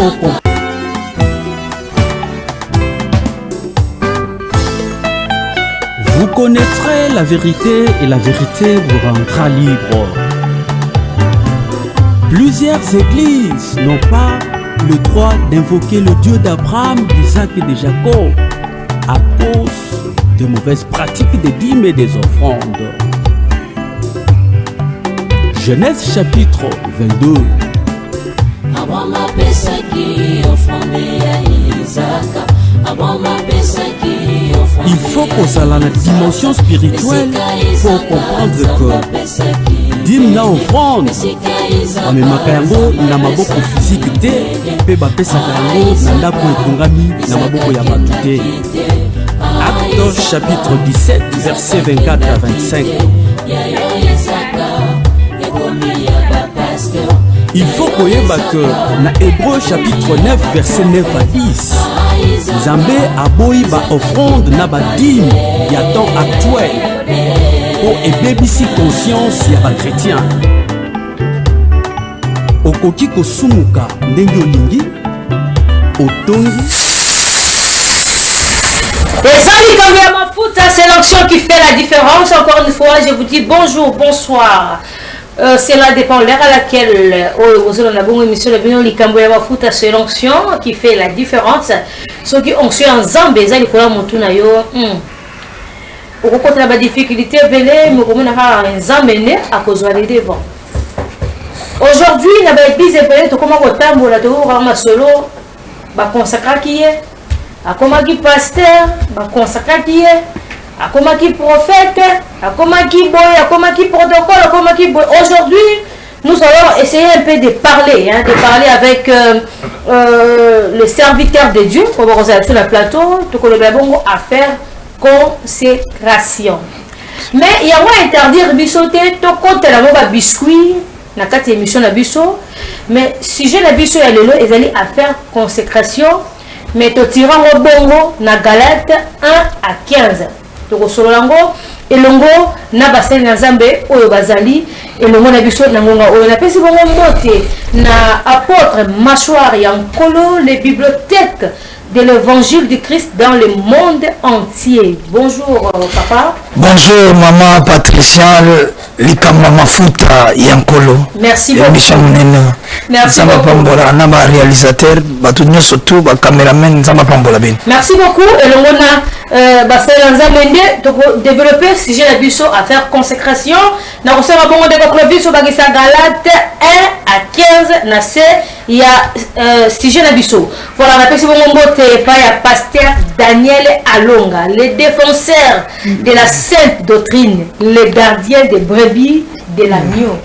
pour comprendre. Vous connaîtrez la vérité et la vérité vous rendra libre. Plusieurs églises n'ont pas le droit d'invoquer le Dieu d'Abraham, d'Isaac et de Jacob à cause de mauvaises pratiques des dîmes et des offrandes. Genèse chapitre 22. Il faut qu'on ait la dimension spirituelle pour comprendre que dîme na offrande amemaka yango na maboko physique te pe bapesaka yango na ndako etongami na maboko ya bato te. Actes chapitre 17 verset 24 à 25. Il faut koyeba que na Hébreu chapitre 9 verset 9 à 10 Nzambe aboyi ba offrande na ba dîme ya temps actuel pour ebebisi conscience ya ba chrétien. Okoki kosumuka ndenge olingi otongi. C'est l'onction qui fait la différence. Encore une fois, je vous dis bonjour, bonsoir. Cela dépend de l'heure à laquelle vous avez une émission de c'est l'onction qui fait la différence. Ceux qui ont su en Zambie, ils ont la difficulté, mais à cause de devant. Aujourd'hui, nous avons dit comment on solo, consacré qui est, comment qui pasteur, consacré qui est. Comment qui prophète, comment qui boy, comment qui protocole, comment qui boy. Aujourd'hui, nous allons essayer un peu de parler avec le serviteur de Dieu, on va sur le plateau, tout le monde à faire consécration. Mais il y a moins interdire bisouter, tout compte la mauvaise biscuit, na quatre émissions na biso, mais si j'ai la biso et le lot, ils allaient à faire consécration, mais tu tires au bongo na Galate 1 à 15. Tokosololango elongo na basali na Nzambe oyo bazali elongo na biso na ngonga oyo na pesi bongo mote na apôtre mâchoire ya nkolo les bibliothèques de l'évangile du Christ dans le monde entier. Bonjour papa. Bonjour maman Patricia Likamba Mafuta Yankolo. Merci beaucoup. Merci beaucoup. Na réalisateur batunyo surtout ba cameraman Nzamba Pambola ben. Merci beaucoup elongo na basala Nzambe to développer sujet la biso à faire consécration na kosala bongo de ko biso ba gisa Galate 1 à 15 na c'est il y a sujet la biso. Voilà na pesi bongo mbote pa ya pasteur Daniel Alonga, le défenseur de la sainte doctrine, le gardien des brebis de l'agneau.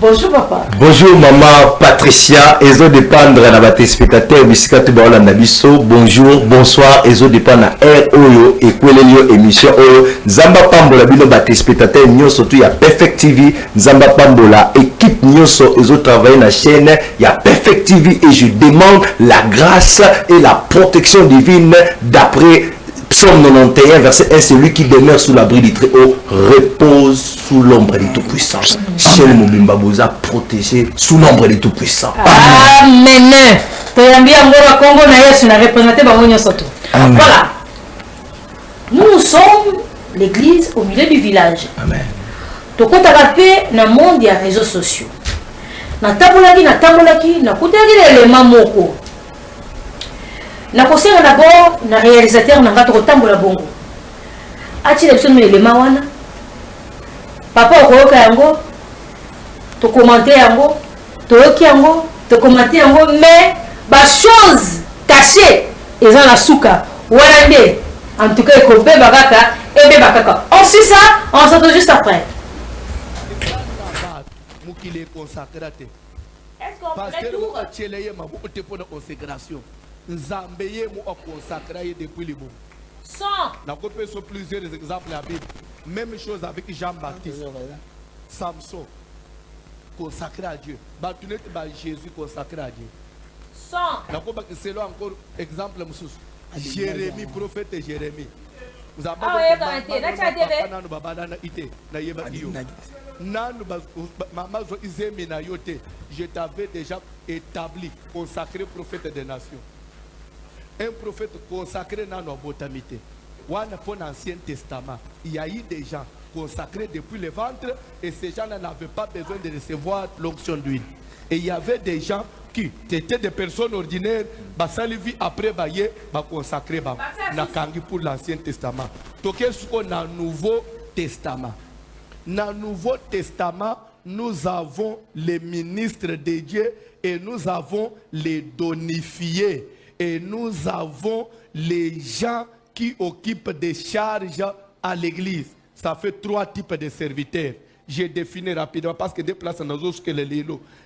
Bonjour papa. Bonjour maman Patricia, ezo dépendre na ba téléspectateurs bisikatu ba Olanda biso. Bonjour, bonsoir, ezo dépendre na air oyo ekwelelio émission oyo Nzamba Pambola bino ba téléspectateurs nyonso tu ya Perfect TV, Nzamba Pambola équipe nyonso ezo travailler na chaîne ya Perfect TV et je demande la grâce et la protection divine d'après Psaume 91, verset 1, celui qui demeure sous l'abri du Très-Haut repose sous l'ombre du Tout-Puissant. Chez le Mobimba Boza, protégé sous l'ombre du Tout-Puissant. Amen. Voilà. Nous sommes l'église au milieu du village. Amen. Tu as tapé dans le monde des réseaux sociaux. Na tabolaki, na kutaki l'élément moko. Na kosenga d'abord na réalisateur na ngato kotambola bongo ati la biso élément wana papa okoyoka yango to commenter yango to yoki yango to commenter yango mais ba chose cachée eza na suka wana nde en tout cas ko beba kaka et beba kaka on suit ça on se retrouve juste après. Mukile consacraté est-ce qu'on peut tout attirer ma beauté pour la consécration. Nzambe mu consacré depuis le monde. Sans. N'a pas plusieurs exemples à la Bible. Même chose avec Jean-Baptiste. Samson consacré à Dieu. Jésus consacré à Dieu. Sans. N'a pas c'est là encore exemple Jérémie, prophète Jérémie. Je t'avais déjà établi, consacré prophète des nations. Un prophète consacré dans nos botamité. Pour l'Ancien Testament, il y a eu des gens consacrés depuis le ventre et ces gens n'avaient pas besoin de recevoir l'onction d'huile. Et il y avait des gens qui étaient des personnes ordinaires, qui après consacré pour l'Ancien Testament. Donc, qu'est-ce qu'on a dans le Nouveau Testament? Dans le Nouveau Testament, nous avons les ministres de Dieu et nous avons les donifiés. Et nous avons les gens qui occupent des charges à l'église. Ça fait 3 types de serviteurs. J'ai défini rapidement parce que des places dans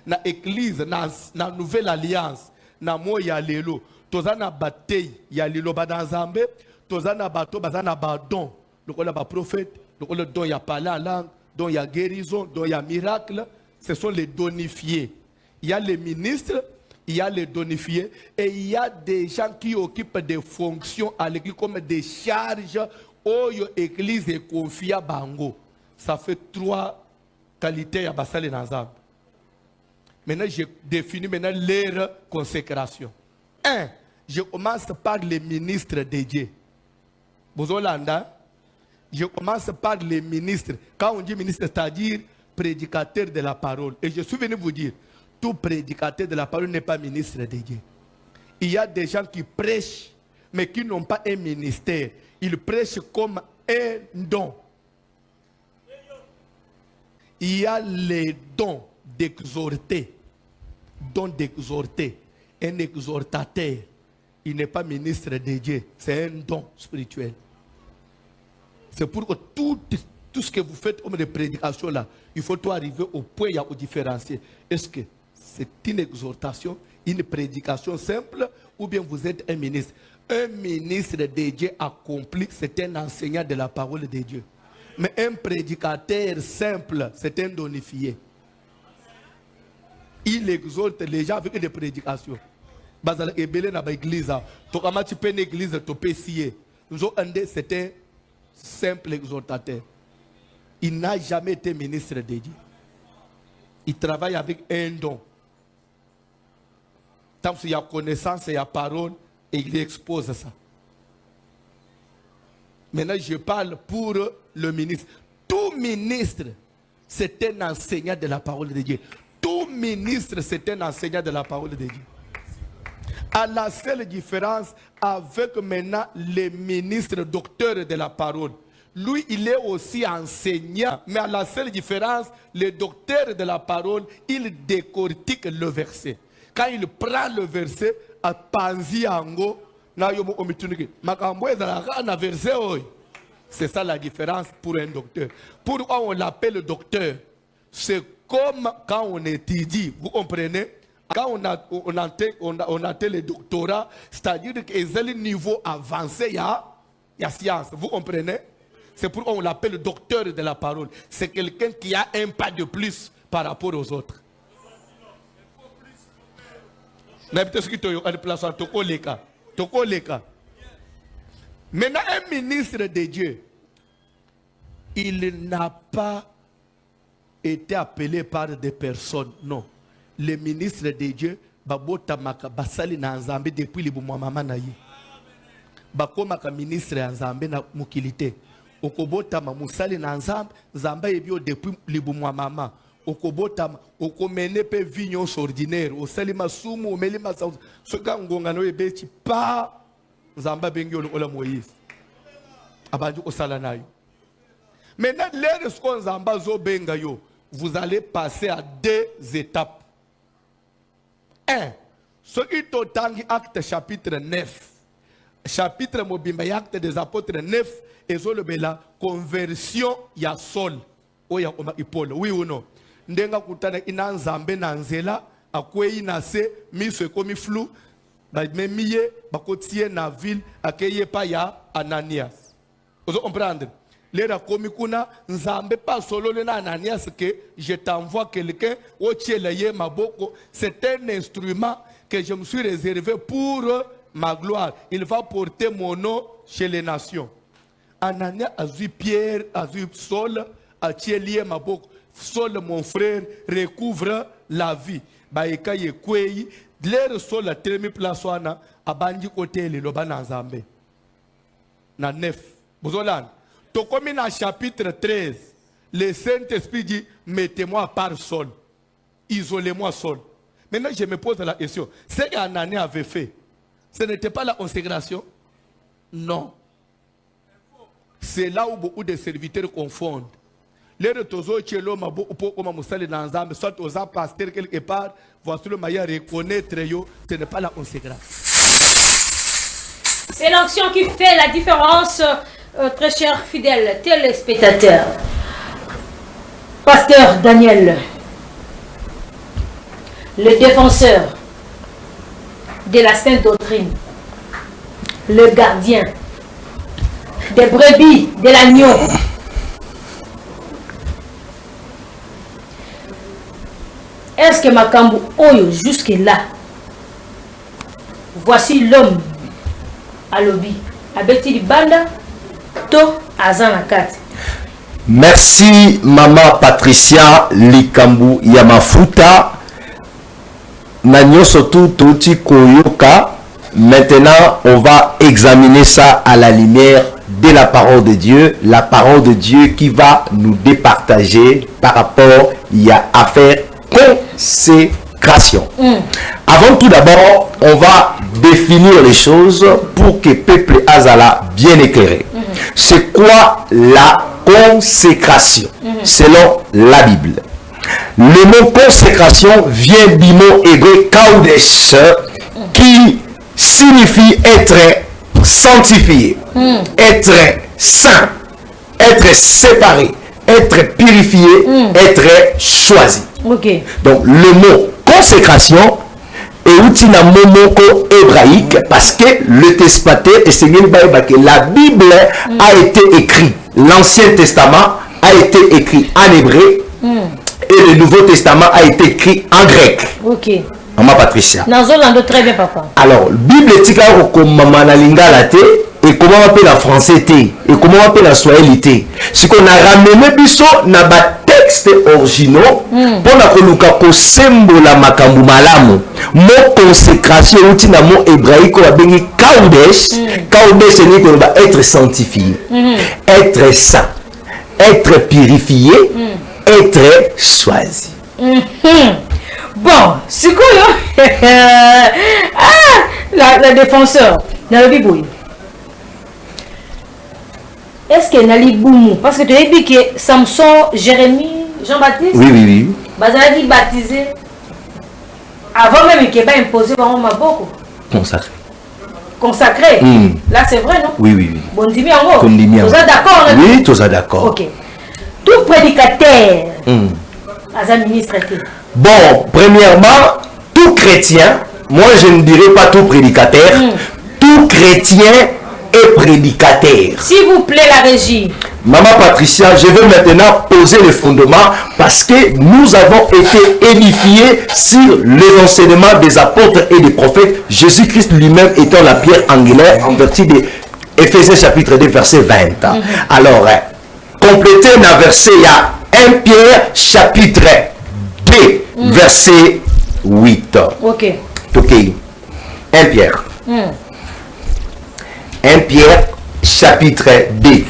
la église, dans la nouvelle alliance, dans moi il y a l'élo. Tous en a bataille, il y a l'élo dans Zambé, tous en a bateau, bazan a badon. Donc on a prophète, donc on a don il y a parler en langue, don il y a guérison, don il y a miracle. Ce sont les donifiés. Il y a les ministres, il y a les donifiés et il y a des gens qui occupent des fonctions à l'église comme des charges où l'église est confiée à Bango. Ça fait 3 qualités à Bassali Nazam. Maintenant, je définis leur consécration. 1. Je commence par les ministres de Dieu. Bozolanda, je commence par les ministres. Quand on dit ministre, c'est-à-dire prédicateur de la parole. Et je suis venu vous dire, tout prédicateur de la parole n'est pas ministre de Dieu. Il y a des gens qui prêchent, mais qui n'ont pas un ministère. Ils prêchent comme un don. Il y a les dons d'exhorter. Don d'exhorter. Un exhortateur, il n'est pas ministre de Dieu. C'est un don spirituel. C'est pourquoi tout ce que vous faites comme des prédications là, il faut tout arriver au point où différencier. Est-ce que c'est une exhortation, une prédication simple, ou bien vous êtes un ministre? Un ministre de Dieu accompli, c'est un enseignant de la parole de Dieu. Mais un prédicateur simple, c'est un donifié. Il exhorte les gens avec des prédications. C'est un simple exhortateur. Il n'a jamais été ministre de Dieu. Il travaille avec un don. Tant qu'il y a connaissance et il y a parole, et il expose ça. Maintenant, je parle pour le ministre. Tout ministre, c'est un enseignant de la parole de Dieu. Tout ministre, c'est un enseignant de la parole de Dieu. À la seule différence avec maintenant les ministres docteurs de la parole. Lui, il est aussi enseignant. Mais à la seule différence, le docteur de la parole, il décortique le verset. Quand il prend le verset, à Panzi Ango, c'est ça la différence pour un docteur. Pourquoi on l'appelle docteur? C'est comme quand on étudie, vous comprenez? Quand on a le doctorat, c'est-à-dire que c'est le niveau avancé, il y a science, vous comprenez? C'est pourquoi on l'appelle docteur de la parole. C'est quelqu'un qui a un pas de plus par rapport aux autres. Maintenant, un ministre de Dieu, il n'a pas été appelé par des personnes, non. Le ministre de Dieu, basali na Nzambe depuis le mama na ye. Bakomaka ministre ya Nzambe na mukilité. Okobota musali na Nzambe, Nzambe ebio depuis le mama. Okobota okomene pe vignon ordinaire, osali masumu, omeli masa. Soka ngonga no ebeti pa Nzamba bengi ola Moïse. Abandi osala nayo. Maintenant, lorsqu'on Nzamba zo benga yo, vous allez passer à 2 étapes. 1. Ce qui est acte chapitre 9. Chapitre Mobimba, acte des apôtres 9. Et zo la conversion ya Saul. Oya Paul. Oui ou non? Ndenga kutana ina Nzambe na nzela. Akwe inase, miso komi flou. Miye, bakotie na ville, akeye pa ya Ananias. Vous comprenez? Lera komi kuna Nzambe pas solo le na Ananias que je t'envoie quelqu'un au tieleye maboko. C'est un instrument que je me suis réservé pour ma gloire. Il va porter mon nom chez les nations. Anania a vu Pierre, a vu Saul, a lié ma bouche. Saul, mon frère, recouvre la vie. Baïka ye kwei, l'air Saul a terminé place wana, a bandi côté le loban Zambé. Na 9. Bozolan. To comme dans chapitre 13, le Saint-Esprit dit, mettez-moi à part Saul. Isolez-moi Saul. Maintenant, je me pose la question. Ce qu'Anania avait fait, ce n'était pas la consécration? Non. C'est là où beaucoup de serviteurs confondent. Les retours qui l'homme a beaucoup comme Moussali dans l'ensemble, soit aux pasteurs quelque part, voici le meilleur reconnaître, ce n'est pas la consécration. C'est l'action qui fait la différence, très chers fidèles téléspectateurs. Pasteur Daniel, le défenseur de la sainte doctrine, le gardien des brebis de l'agneau. Est-ce que Makambu Oyo jusque-là, voici l'homme à lobby, avec banda, to azanakat. Merci Maman Patricia Likambu Yamafuta. Nanyo sotu toti koyoka. Maintenant, on va examiner ça à la lumière de la parole de Dieu qui va nous départager par rapport à faire consécration. Avant tout d'abord, on va définir les choses pour que le peuple Azala bien éclairé. C'est quoi la consécration selon la Bible? Le mot consécration vient du mot hébreu Kaudesh qui signifie être sanctifié, être saint, être séparé, être purifié, être choisi. Okay. Donc le mot consécration est outil d'un mot hébraïque parce que le Tespaté et c'est que la Bible a été écrite, l'Ancien Testament a été écrit en hébreu et le Nouveau Testament a été écrit en grec. Ok. Maman Patricia. Très bien, papa. Alors, Bible est comme maman la lingala et comment on appelle la français et comment on appelle la swahili. Ce qu'on a ramené biso na ba texte originaux pour la koluka ko sembo la makambu malamu. Mot consécration outil na mot hébraïque on a bengi kaudesh. Kaudesh c'est qu'on va être sanctifié, être saint, être purifié, être choisi. Bon, c'est quoi la défenseur dans la Bible. Est-ce qu'il y a un boumou? Parce que tu as dit que Samson, Jérémie, Jean-Baptiste, oui. Bazala dit baptisé avant même qu'il ait pas imposé par un maboko. Consacré. Là c'est vrai, non? Oui. Bon, dis-moi en gros. Vous êtes d'accord? Oui, tous êtes d'accord. Ok. Tout prédicateur a un ministre. Bon, premièrement, tout chrétien, moi je ne dirais pas tout prédicateur, tout chrétien est prédicateur. S'il vous plaît, la régie. Maman Patricia, je vais maintenant poser le fondement parce que nous avons été édifiés sur les enseignements des apôtres et des prophètes, Jésus-Christ lui-même étant la pierre angulaire en vertu de Éphésiens chapitre 2 verset 20. Alors, complétez le verset, il y a 1 Pierre chapitre 2 verset 8. Ok. 1 Pierre. 1 Pierre chapitre 2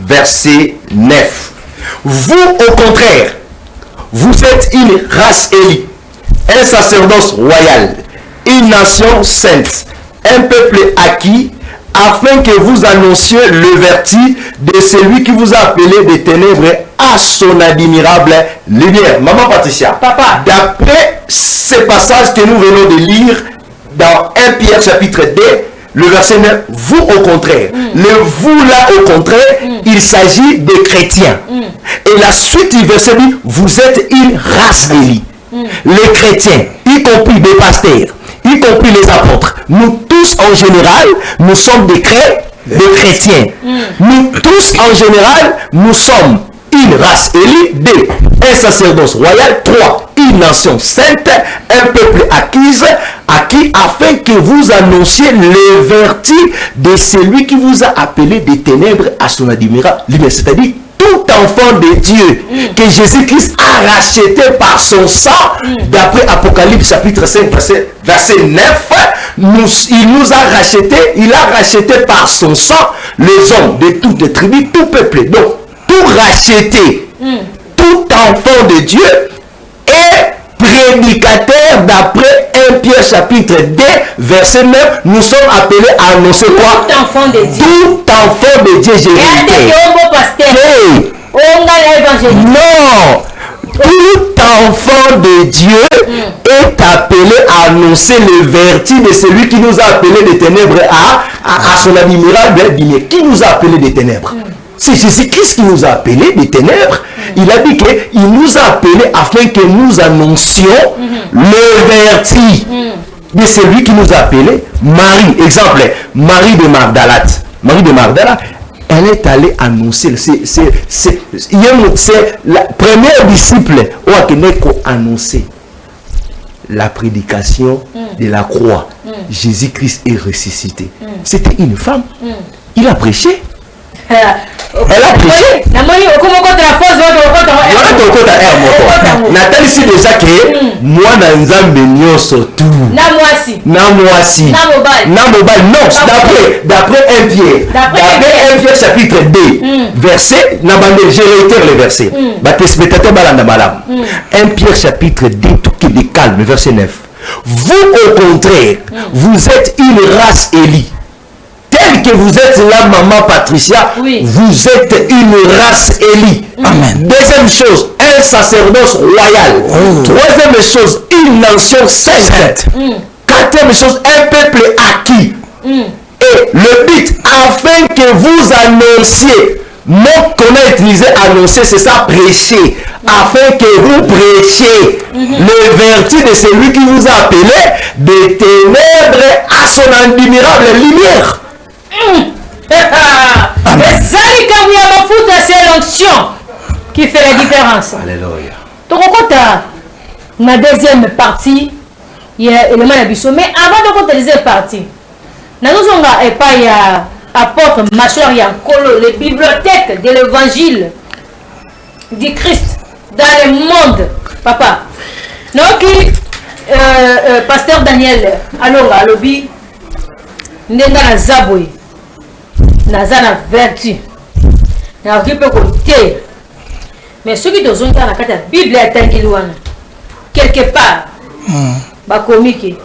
verset 9. Vous au contraire, vous êtes une race élue, un sacerdoce royal, une nation sainte, un peuple acquis, afin que vous annonciez le vertu de celui qui vous a appelé des ténèbres à son admirable lumière. Maman Patricia, papa, d'après ce passage que nous venons de lire dans 1 Pierre chapitre 2, le verset 9, vous au contraire. Le vous là au contraire, il s'agit des chrétiens. Et la suite du verset dit, vous êtes une race élue. Les chrétiens, y compris des pasteurs, y compris les apôtres, nous tous en général, nous sommes des chrétiens. Nous tous en général, nous sommes une race élue, 2, un sacerdoce royal, 3, une nation sainte, un peuple acquis qui, afin que vous annonciez le vertu de celui qui vous a appelé des ténèbres à son admirable lumière. C'est-à-dire tout enfant de Dieu que Jésus-Christ a racheté par son sang, d'après Apocalypse chapitre 5 verset 9, il nous a racheté, il a racheté par son sang les hommes de toutes les tribus, tout peuple. Donc, tout racheté, tout enfant de Dieu est prédicateur d'après 1 Pierre chapitre 2 verset 9. Nous sommes appelés à annoncer quoi? Tout enfant de Dieu. Tout enfant de Dieu, Jésus. Non, tout enfant de Dieu est appelé à annoncer le vertu de celui qui nous a appelés des ténèbres à son admirable lumière. Qui nous a appelés des ténèbres? C'est Jésus-Christ qui nous a appelés des ténèbres. Il a dit qu'il nous a appelés afin que nous annoncions le vertu de celui qui nous a appelés. Marie, exemple, Marie de Magdalate. Marie de Magdalate, elle est allée annoncer. C'est la première disciple qui a annoncé la prédication de la croix. Jésus-Christ est ressuscité. C'était une femme. Il a prêché. Elle a prêché. Nathalie, c'est déjà que moi, surtout. D'après 1 Pierre. D'après 1 Pierre chapitre 2, verset, je réitère le verset. 1 Pierre chapitre 2, tout qui est calme, verset 9. Vous, au contraire, vous êtes une race élue. Tel que vous êtes la maman Patricia, vous êtes une race élue. Amen. Deuxième chose, un sacerdoce royal. Troisième chose, une nation sainte. Quatrième chose, un peuple acquis. Et le but, afin que vous annonciez, mot qu'on a utilisé annoncer, c'est ça, prêcher. Afin que vous prêchiez le vertu de celui qui vous a appelé des ténèbres à son admirable lumière. C'est l'onction qui fait la différence. Alléluia. Donc, ma deuxième partie, il y a l'élément de biseau. Mais avant de compter la deuxième partie, nous avons pas apôtre Machor Yankolo, les bibliothèques de l'évangile du Christ dans le monde. Papa, donc, pasteur Daniel, alors, à l'objet, Nenda Zaboui. Nazana vertu na okipe ko te mais ceux qui dozonga na kata Bible atangilwana quelque part ba komiki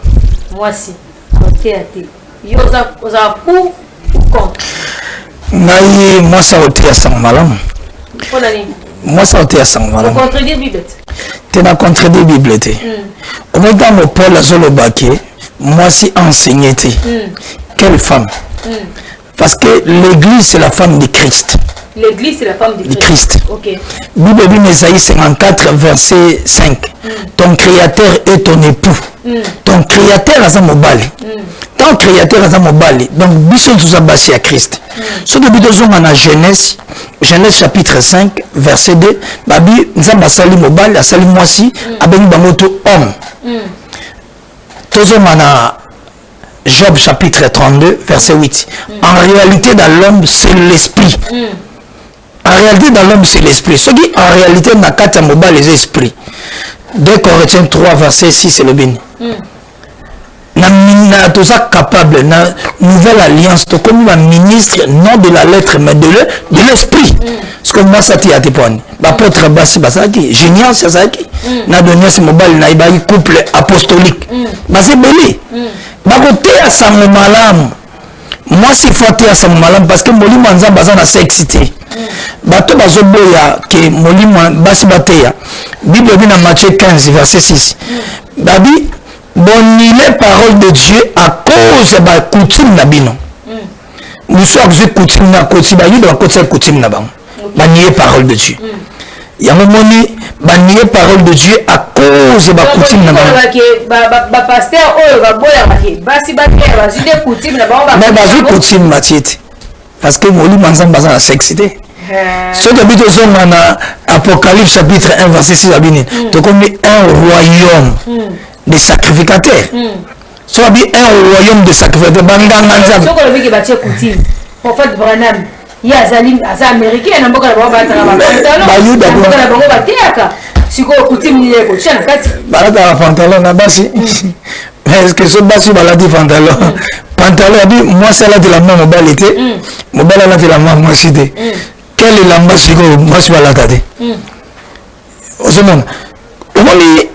moi si côté até yoza pour contre ngai moi ça otia sang malam pona ni moi ça otia sang malam contredire Bible te na contredire Bible te au même temps mon Paul azolobake moi si enseigné te quelle femme parce que l'église c'est la femme de Christ. L'église c'est la femme de Christ. Ok. Bible dit Ésaïe 54 verset 5. Ton créateur est ton époux. Ton créateur est un mobile. Ton créateur est un mobile. Donc biso tout ça basi à Christ. Ce que biso on a Genèse chapitre 5 verset 2. Babi nzamba sali mobile asali mwasi abeni bamoto homme. Tozo mana Job chapitre 32, verset 8. En réalité, dans l'homme, c'est l'esprit. En réalité, dans l'homme, c'est l'esprit. Ce qui, en réalité, n'a qu'à mobile les esprits. 2 Corinthiens 3, verset 6, c'est le bien. Na tout ça capable, na nouvelle alliance, comme un ministre, non de la lettre, mais de l'esprit. Parce que moi, ça t'y a été poni. L'apôtre Bassi Basaki, génial, c'est ça qui. Na donné ce mobile, na ibaï couple apostolique. C'est belé. Bakote à sa malam. Moi, si faut à sa malam, parce que Moli Manza Bazana s'est excité. Bato Bazoboya, que Moli Bassi Bateya. Bible dit dans Matthieu 15, verset 6. Babi, boni les paroles de Dieu à cause de la coutume nabino. Nous sommes coutume na coutume, bayi dans côté coutume nabang. Banier parole de Dieu. Il y a un moment donné, banier parole de Dieu à cause de la coutume nabang. Pasteur, mais bazi coutume matiete. Parce que Moli Manzan Bazan a s'excité. Ce que dit aux hommes dans Apocalypse chapitre 1 verset 6 abini. Donc on est un royaume des sacrificateurs. soit bien un royaume de sacrifice banganga nzambe soko le biki batie coutume prophète Branham ya azali américain na mboka na bango bataka pantalon na mboka na bango batiaka siko coutume ni yeko tshana kati balata pantalon na basi est-ce que ce basi balati pantalon pantalon abi moi ça là de la main mobile était mobile là de la main moi cité quel est l'amba siko moi c'est balata té osomona omoni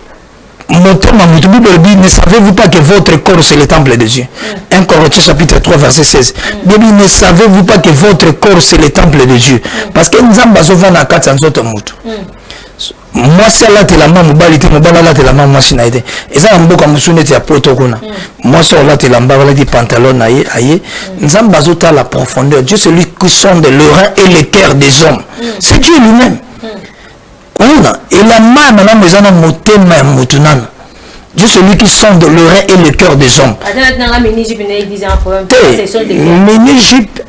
Montema Bible, ne savez-vous pas que votre corps c'est le temple de Dieu? 1 Corinthiens chapitre 3 verset 16. Bible, ne savez-vous pas que votre corps c'est le temple de Dieu? Parce que nous avons besoin de 400 moutons. Moi c'est là que la main mobilité, mobile là que la main machine a été. Et ça on beaucoup musulman était à protocole. Moi c'est là que la main là des pantalons aïe aïe. Nous avons besoin de la profondeur. Dieu c'est lui qui sonde le rein et le cœur des hommes. C'est Dieu lui-même. Et la main maintenant besoin de monter ma moutonane. Dieu c'est lui qui sonde le rein et le cœur des hommes. Mini-Égypte,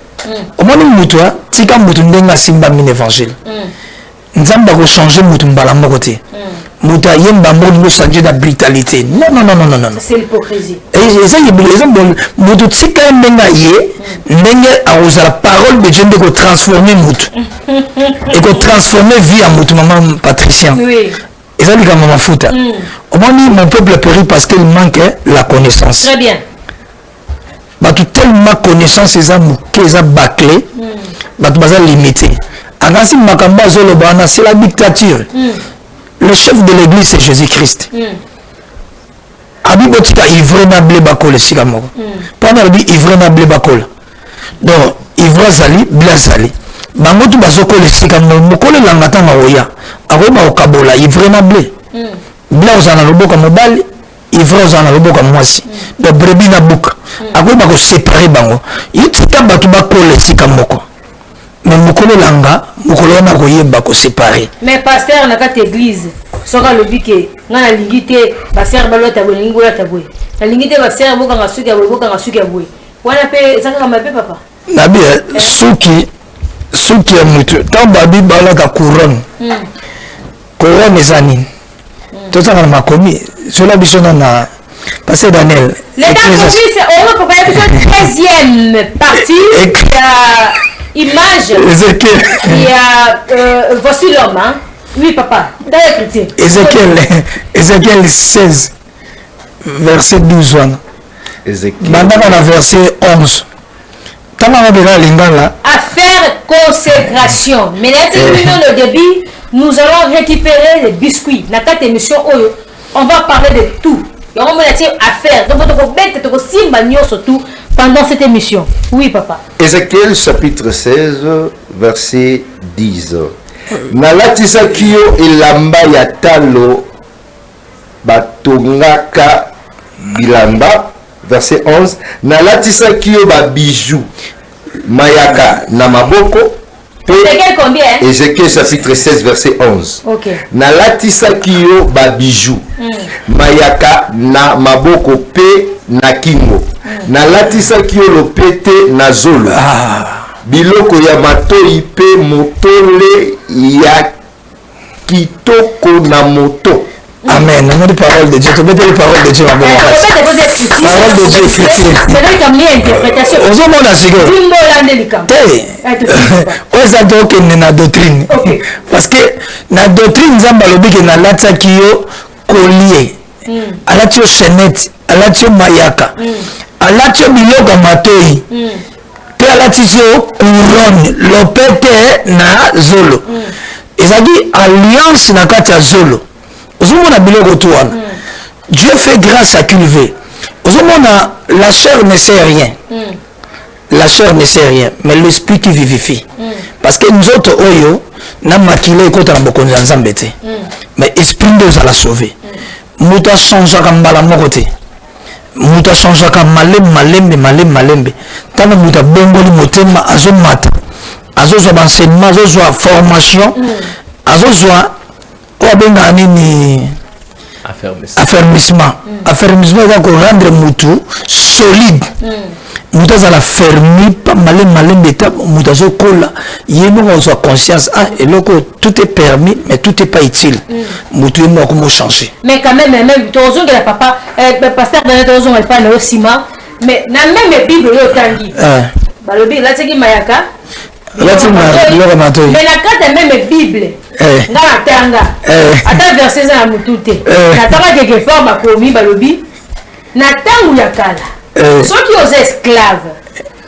au moins nous toi, si quand mouton denga simba min évangile. Nzamba ko changer mouton bala mokoté. Mouta yemba mot changer de brutalité. Non. C'est l'hypocrisie. Et ça il y a bon mouton tika denga yé, denga a la parole de Dieu de transformer mouton. Et de transformer vie en mouton maman Patricien. Oui. Et ça, comme ma fout. Au moins, mon peuple périt parce qu'il manque la connaissance. Très bien. Bah, tout tellement connaissance, ils ont bâclé, bah, tout ça limité. Agasi Makamba Zolobana, c'est la dictature. Le chef de l'église, c'est Jésus-Christ. Abibotika, ivrenable bakole, sigamoko. Pendant le ivrenable bakole. Donc, ivre zali, bla zali. Bango tu bazoko le sigamoko, mokole langata maoya. Akoba okabola ivrenable. Bla ozana loboko mobali, ivre ozana loboko mwasi. Donc brebi na buka. Akoba ko séparer bango. Yutika batu bakole sigamoko. Mais mokolo langa, mokolo na koyeba ko séparer. Mais pasteur na kati église, soka le bike, ngana lingité, pasteur balota bolingo la tabwe. Na lingité pasteur boka ngasuki ya boka ngasuki ya bwe. Wana pe zaka kama pe papa. Nabi suki ya mutu. Tamba bi balaka couronne. Couronne ezani. Tout ça na makomi, cela bisona na pasteur Daniel. L'état complice, on va préparer la 13e partie. Il y a image. Ézéchiel. Il y a voici l'homme, hein. Oui, papa. Dans l'écriture. Ézéchiel 16, verset 12. Ézéchiel. Maintenant, on a verset 11. Affaire consécration. Mais là, le début, nous allons récupérer les biscuits. Dans cette émission, on va parler de tout. Et on va dire affaire. Donc, on va surtout pendant cette émission. Oui, papa. Ézéchiel chapitre 16, verset 10. Nalatisaki yo elamba ya talo batongaka bilamba. Verset 11. Nalatisaki yo ba bijoux mayaka na maboko. Ézéchiel combien? Ézéchiel chapitre 16, verset 11. Ok. Nalatisaki yo ba bijoux mayaka na maboko pe na kingo. Nalatisaki yo lopete na zolo. Biloko ya matoi pe motole ya kitoko na moto. Amen. On a des paroles de Dieu. Tu mets les paroles de Dieu en bon. Paroles de Dieu chrétien. C'est là qu'il y a une interprétation. Aux hommes, on a signé. Oza donc na doctrine. Parce que na doctrine nzamba lobi ke na latsa kiyo collier. Alatio chaînette, alatio mayaka. Alatio biloko matoi. Pe alatio couronne, lopete na zolo. Ezali alliance na kati ya zolo. Dieu fait grâce à culver. La chair ne sait rien. La chair ne sait rien, mais l'esprit qui vivifie. Parce que nous autres, nous avons maquillé contre la bokonza nzambete. Mais l'esprit nous a la sauvé. Nous avons changé comme balamokote. Nous avons changé comme malembe. Tant que nous avons bongoli motema azomata. Azozwa enseignement, azozwa formation, azozwa affermissement. Affermissement, donc rendre Moutou solide. Moutaza la fermé, pas malin d'étape, Moutazo cola, yémo on soit conscience, ah, et là, tout est permis, mais tout n'est pas utile. Moutou moi comment changer. Mais quand même, Tozon, que papa, pasteur Benet Tozon, elle parle au ciment, mais na même Bible, il y a tangi. Bah, le Bible, là, c'est qui Mayaka. Là, tu m'as dit, mais la carte est même Bible. Dans la tanga. Attends, verset à Moutouté. Natanga quelque part, ma commis, Balobi. Natangu Yakala. Ceux qui sont esclaves,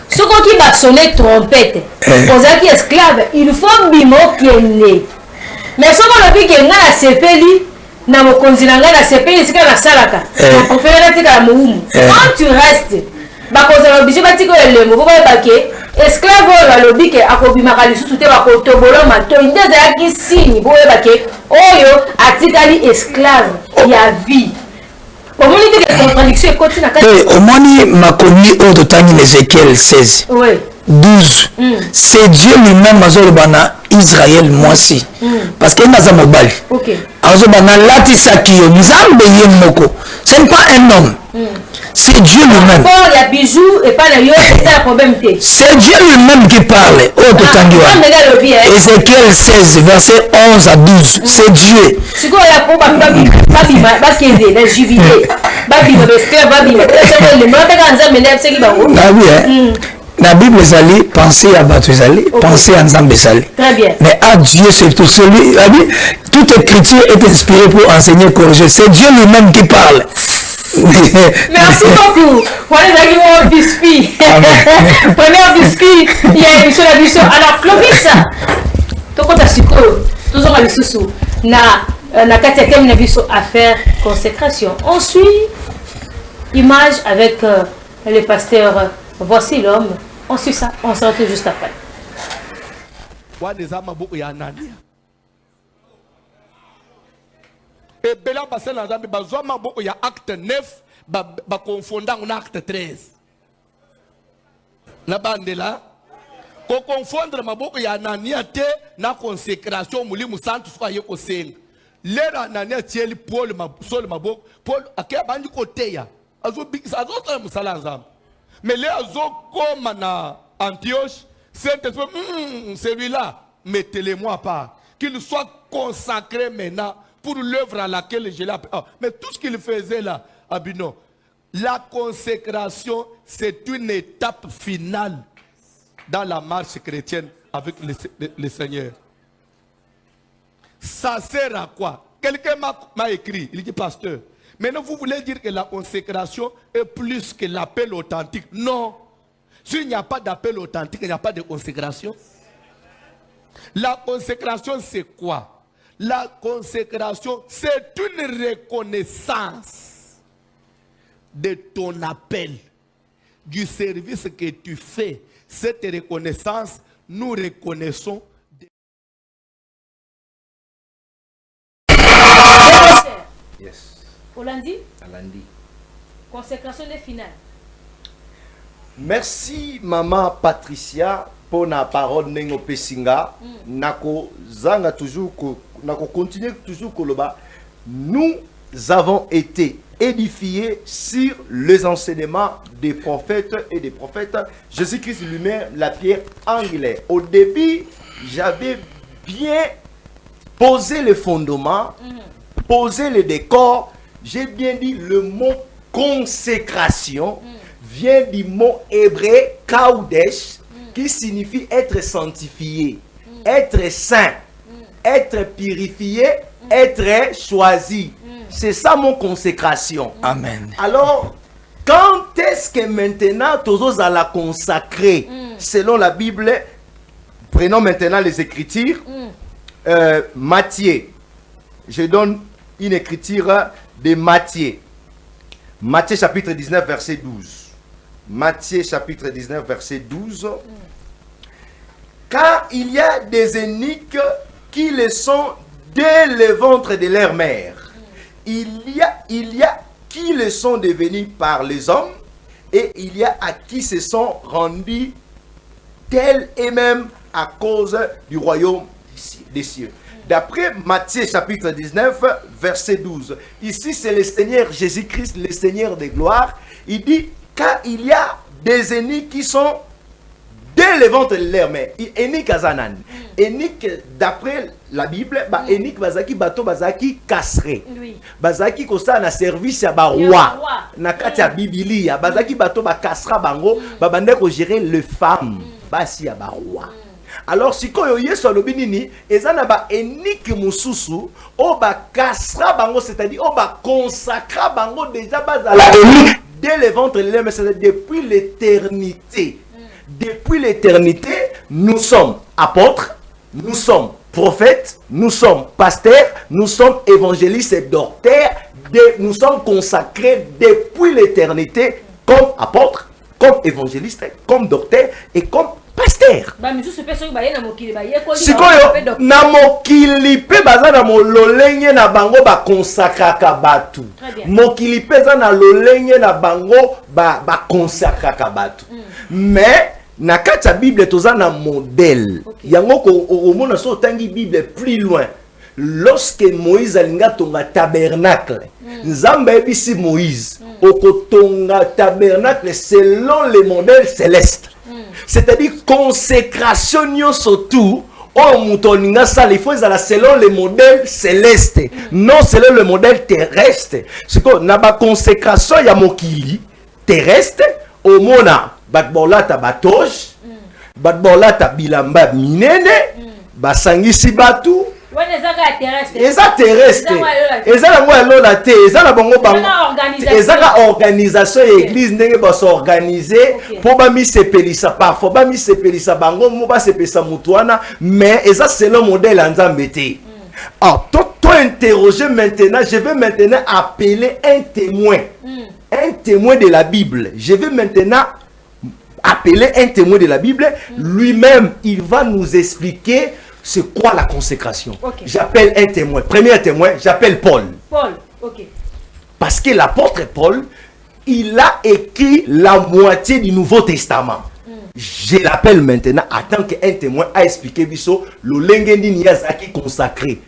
ceux qui va sonner trompette, aux qui esclaves, il faut bimo qui est né. Mais ceux qui ont dit que na sepeli, na mo konzinanga na sepeli, c'est que la salaka. On fait la tika la moumu. Quand tu restes, bah quand on obligé bah tiko le mot, vous voyez pas que esclave la lobby que akobima kalisu tout est ba kotobolo mato, il y a qui signe, vous voyez pas que oyo atikali esclave, il y a vie. Au moins, il y a des contradictions et continue à... Au moins, ma connu autre temps, Ézéchiel 16. Oui. 12. C'est Dieu lui-même, Mazolbana, Israël, moi aussi. Parce qu'il y a un mobile. Ok. Azobana, Latisakio, Nzambe Yemoko. Ce n'est pas un homme. C'est Dieu lui-même. Il y a bijoux et pas le yo, c'est un problème. C'est Dieu lui-même qui parle. Autre temps, Ézéchiel 16, verset 11 à 12. C'est Dieu. Si vous avez un problème, la jubilé. La Bible est penser à battre, penser à Nzambe. Très bien. Mais à Dieu surtout, celui, toute écriture est inspirée pour enseigner, corriger. C'est Dieu lui-même qui parle. Merci beaucoup. Voilà la biscuit. Première biscuit, il y a une émission. Alors, Clovis, tu as su toujours à sous na quatrième émission à faire consécration. On suit image avec le pasteur. Voici l'homme. On suit ça. On se retrouve juste après. Et Bela Bassel Nzambe bazoma boko ya acte 9 ba confondant on acte 13. Na bandela ko confondre maboko ya Anania te na consécration mulimu santu so ayeko senga. Lera Anania tieli Paul sol maboko Paul akia bandi koteya. Azo sa musala Nzambe. Mais les azo comme na Antioche, Saint-Esprit celui-là mettez-le-moi pas qu'il soit consacré maintenant pour l'œuvre à laquelle je l'ai appelé. Oh, mais tout ce qu'il faisait là, Abino, la consécration, c'est une étape finale dans la marche chrétienne avec le Seigneur. Ça sert à quoi? Quelqu'un m'a écrit, il dit pasteur, maintenant vous voulez dire que la consécration est plus que l'appel authentique? Non. S'il n'y a pas d'appel authentique, il n'y a pas de consécration. La consécration, c'est quoi? La consécration, c'est une reconnaissance de ton appel, du service que tu fais. Cette reconnaissance, nous reconnaissons. Yes. Au lundi? À lundi. Consécration des finales. Merci, maman Patricia, pour la parole Nengo Pesinga. Nako zanga toujours nako continuer toujours koloba. Nous avons été édifiés sur les enseignements des prophètes et des prophètes. Jésus-Christ lui-même, la pierre angulaire. Au début, j'avais bien posé le fondement, posé le décor. J'ai bien dit le mot consécration vient du mot hébreu Kaudesh, qui signifie être sanctifié, être saint, être purifié, être choisi. C'est ça mon consécration. Amen. Alors, quand est-ce que maintenant tous à la consacrer selon la Bible? Prenons maintenant les Écritures. Matthieu. Je donne une écriture de Matthieu. Matthieu chapitre 19 verset 12. Matthieu chapitre 19 verset 12. Car il y a des eunuques qui le sont dès le ventre de leur mère. Il y a qui le sont devenus par les hommes, et il y a à qui se sont rendus tels et même à cause du royaume des cieux. D'après Matthieu chapitre 19 verset 12. Ici c'est le Seigneur Jésus-Christ, le Seigneur de gloire. Il dit car il y a des éniques qui sont dès le ventre de leur mère. Énique azanan. Énique, d'après la Bible, énique bazaki bato bazaki kasseré. Bazaki kosa na service ya ba roi. Na kati ya Bibili ya bazaki bato ba kasra bango, ba bande ko gérer les femmes. Basi ya ba roi. Alors si koyo yeso lobinini, ezana ba énique mususu, o ba kasra bango, c'est-à-dire o ba consacra bango déjà bazala énique dès le ventre de leur mère, c'est depuis l'éternité. Depuis l'éternité, nous sommes apôtres, nous sommes prophètes, nous sommes pasteurs, nous sommes évangélistes et docteurs, nous sommes consacrés depuis l'éternité comme apôtres, comme évangélistes, comme docteurs et comme pasteurs. Sikoyo na mokili pe baza na mololenge na bango ba consacraka batu. Mokili pe za na lolenge na bango ba consacraka batu. Mais na kati ya Bible toza na modèle. Yango ko omona so tangi Bible plus loin. Lorsque Moïse alinga tonga tabernacle, Nzambe ebisi Moïse okotonga tabernacle selon le modèle céleste. C'est-à-dire consécration surtout oh mutoninga ça il faut selon le modèle céleste, non selon le modèle terrestre. C'est que na ba consécration ya mokili terrestre au mona batbolata batosh batbolata bilamba minene basangisi batu eza terrestre eza la moi lola te eza la bongo bango eza la organisation ya église ndenge ba s'organiser pour ba mi sepelisa parfois ba mi sepelisa bango mo ba sepelisa mutuana mais eza selon modèle Nzambe te. Alors toi interroger maintenant, je vais maintenant appeler un témoin de la Bible. Je vais maintenant appeler un témoin de la Bible. Lui-même, il va nous expliquer c'est quoi la consécration. J'appelle un témoin. Premier témoin, j'appelle Paul. Parce que l'apôtre Paul, il a écrit la moitié du Nouveau Testament. Je l'appelle maintenant en tant qu'un témoin à expliquer le lengendi niyazaki consacré.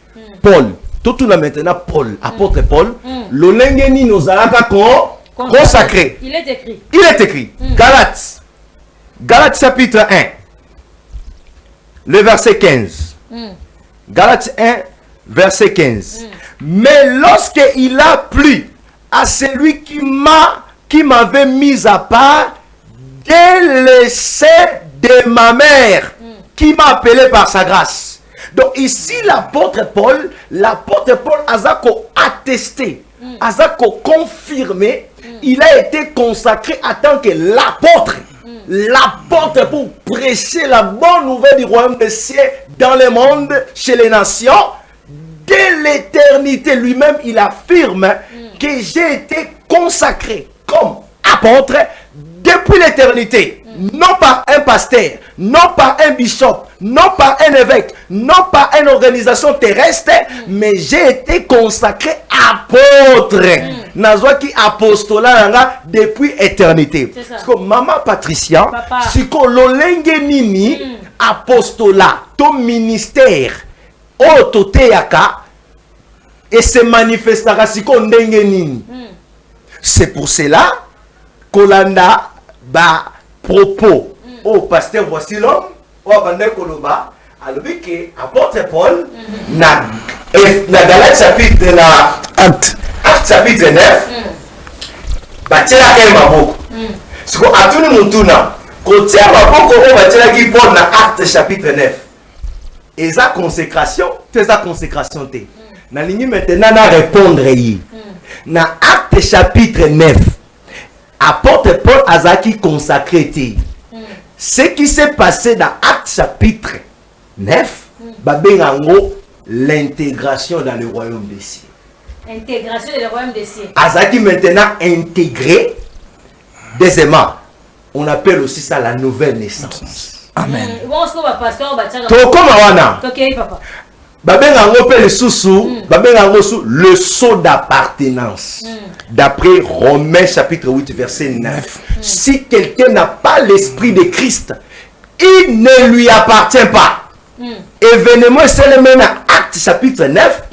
Paul, tout maintenant Paul, apôtre Paul, le lengendi nous a consacré. Il est écrit. Il est écrit. Galates chapitre 1, le verset 15. Galates 1, verset 15. Mais lorsqu'il a plu à celui qui m'avait mis à part dès le sein de ma mère, qui m'a appelé par sa grâce. Donc ici l'apôtre Paul Azako attesté, Azako confirmé, il a été consacré en tant que l'apôtre. L'apôtre pour prêcher la bonne nouvelle du royaume des cieux dans le monde, chez les nations. Dès l'éternité, lui-même, il affirme que j'ai été consacré comme apôtre depuis l'éternité. Non par un pasteur, non par un bishop, non par un évêque, non par une organisation terrestre, mais j'ai été consacré apôtre. Nazwaki apostolat depuis éternité. Parce que maman Patricia, si ko lolenge nini apostolat, ton ministère, ototeyaka, et se manifestera si ko ndenge nini. C'est pour cela kolanda ba propos au pasteur voici l'homme au bandé koloba alobi que apôtre Paul na Galates chapitre na Acte chapitre 9 batela maboko siko atuni mutuna kotia maboko o batela ki Paul na Acte chapitre 9 et sa consécration te na ligne maintenant na répondre yi na Acte chapitre 9 apôtre Paul Azaki consacré. Ce qui s'est passé dans Acte chapitre 9, l'intégration dans le royaume des cieux. Intégration dans le royaume des cieux. Azaki maintenant intégré. Deuxièmement, on appelle aussi ça la nouvelle naissance. Amen. Le sceau d'appartenance. D'après Romains chapitre 8 verset 9. Si quelqu'un n'a pas l'esprit de Christ, il ne lui appartient pas. Événement seulement dans Acte chapitre 9.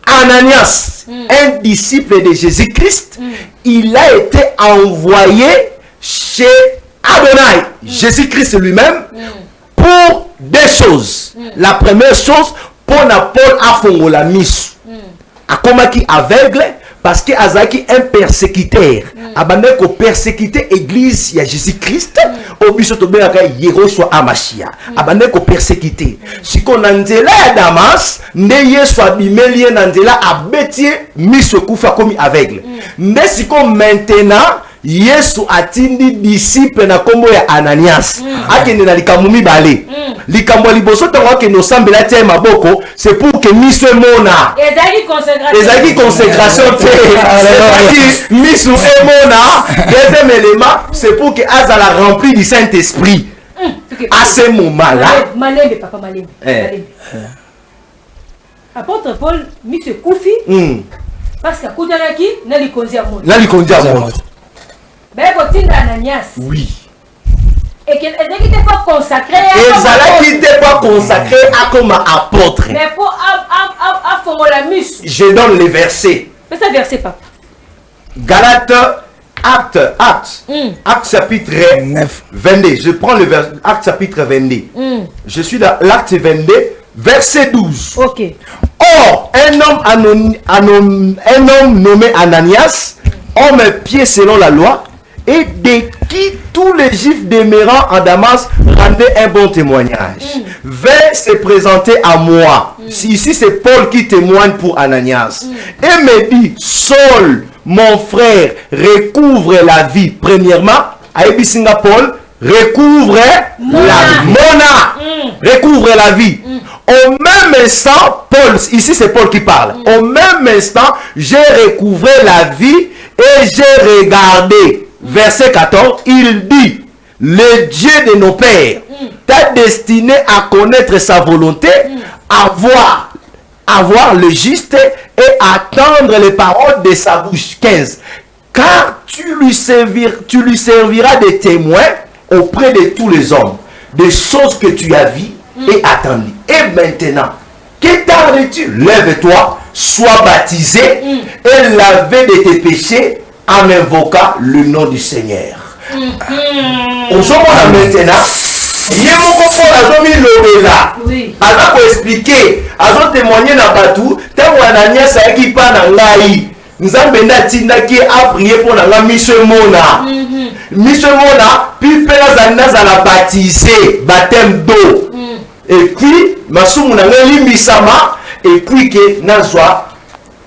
Ananias, un disciple de Jésus-Christ, il a été envoyé chez Adonai, Jésus-Christ lui-même, pour deux choses. La première chose, pour Paul a fongo la mise. A comment qui aveugle, parce que Azaki un persécuteur. Abandonné ko persécuter l'église, il y a Jésus-Christ. Au biso to benaka Yehoshua Amashia. Abandonné ko persécuter. Si qu'on andela à Damas, ne Yesu abimeli nandela abeti mise kufa comme aveugle. Mais si qu'on maintenant Yesu atindi disciple na kombo ya Ananias akende na likambo mibale likambo liboso tango akende osambela te maboko c'est pour que miso mona ezaki consécration te miso mona. Deuxième élément c'est pour que azala rempli du Saint-Esprit à ce moment là. Malembe papa malembe. Apôtre Paul miso kufi parce que kutanaki na likonzi ya monde. Na likonzi ya monde. Oui. Et qu'elle n'était pas consacrée. Et elle n'était pas consacrée à comme apôtre. Mais pour la mus. Je donne les versets. Mais ça verset pas. Galates, Acte chapitre 9, 22. Je prends le verset, Acte chapitre 22. Je suis dans l'acte 22, verset 12. Ok. Or, un homme nommé Ananias, homme pied selon la loi, et de qui tous les Juifs demeurant en Damas rendaient un bon témoignage. Vint se présenter à moi. Ici, c'est Paul qui témoigne pour Ananias. Et me dit, Saul, mon frère, recouvre la vie. Premièrement, à Ebisinga Paul, recouvre la vie. Mona, recouvre la vie. Au même instant, Paul, ici c'est Paul qui parle. Au même instant, j'ai recouvré la vie et j'ai regardé. Verset 14, il dit, le Dieu de nos pères t'a destiné à connaître sa volonté, avoir le juste et attendre les paroles de sa bouche. 15. Car tu lui serviras de témoin auprès de tous les hommes, des choses que tu as vues et attendues. Et maintenant, que tardes-tu? Lève-toi, sois baptisé et lavé de tes péchés en invoquant le nom du Seigneur. On se voit maintenant. Il y a beaucoup de là. Alors, pour expliquer, alors témoigner dans Batou, tant Ananias a qui pas dans l'Aï. Nous avons qui a prié pour la mission Mona. Mission Mona, puis Pénazana a baptisé, baptême d'eau. Et puis, Massoum n'a limbisama, et puis que Nazwa.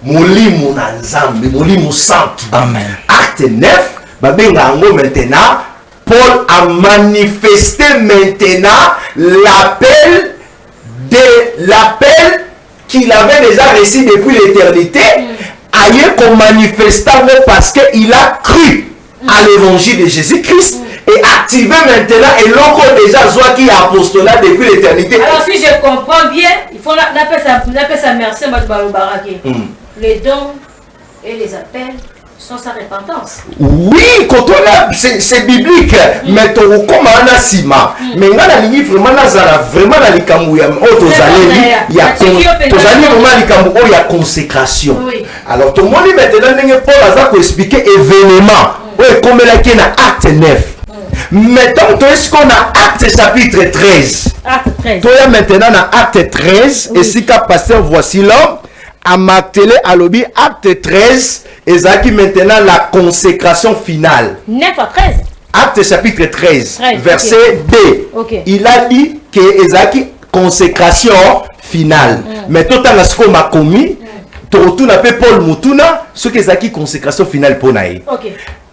Molimu na nzambe, molimu santo. Amen. Acte 9, babenga ngo maintenant, Paul a manifesté maintenant l'appel qu'il avait déjà reçu depuis l'éternité, ailleurs qu'on manifestait parce qu'il a cru à l'évangile de Jésus-Christ et activé maintenant et l'on déjà soit qui a apostolat depuis l'éternité. Alors si je comprends bien, il faut l'appeler ça merci les dons et les appels sont sa repentance. Oui, quand on a, c'est biblique, mais tu comme un asima. Mais on a ligne vraiment vraiment la likamouya. Il y a vraiment la consécration. Alors tout le monde maintenant Paul a expliqué événement. Oui, comme il y a acte 9. Mettons, est-ce qu'on a acte chapitre 13. Acte 13. Toi maintenant dans acte 13 et si qu'a passé voici l'homme. À Mactélé à l'objet, acte 13, et ça qui maintenant la consécration finale. 9 à 13. Acte chapitre 13, verset 2. Okay. Il a dit que Ezaki consécration finale. Mais tout à ce qu'on a commis, tu retournes un peu Paul Moutuna, ce que Ezaki consécration finale pour naï.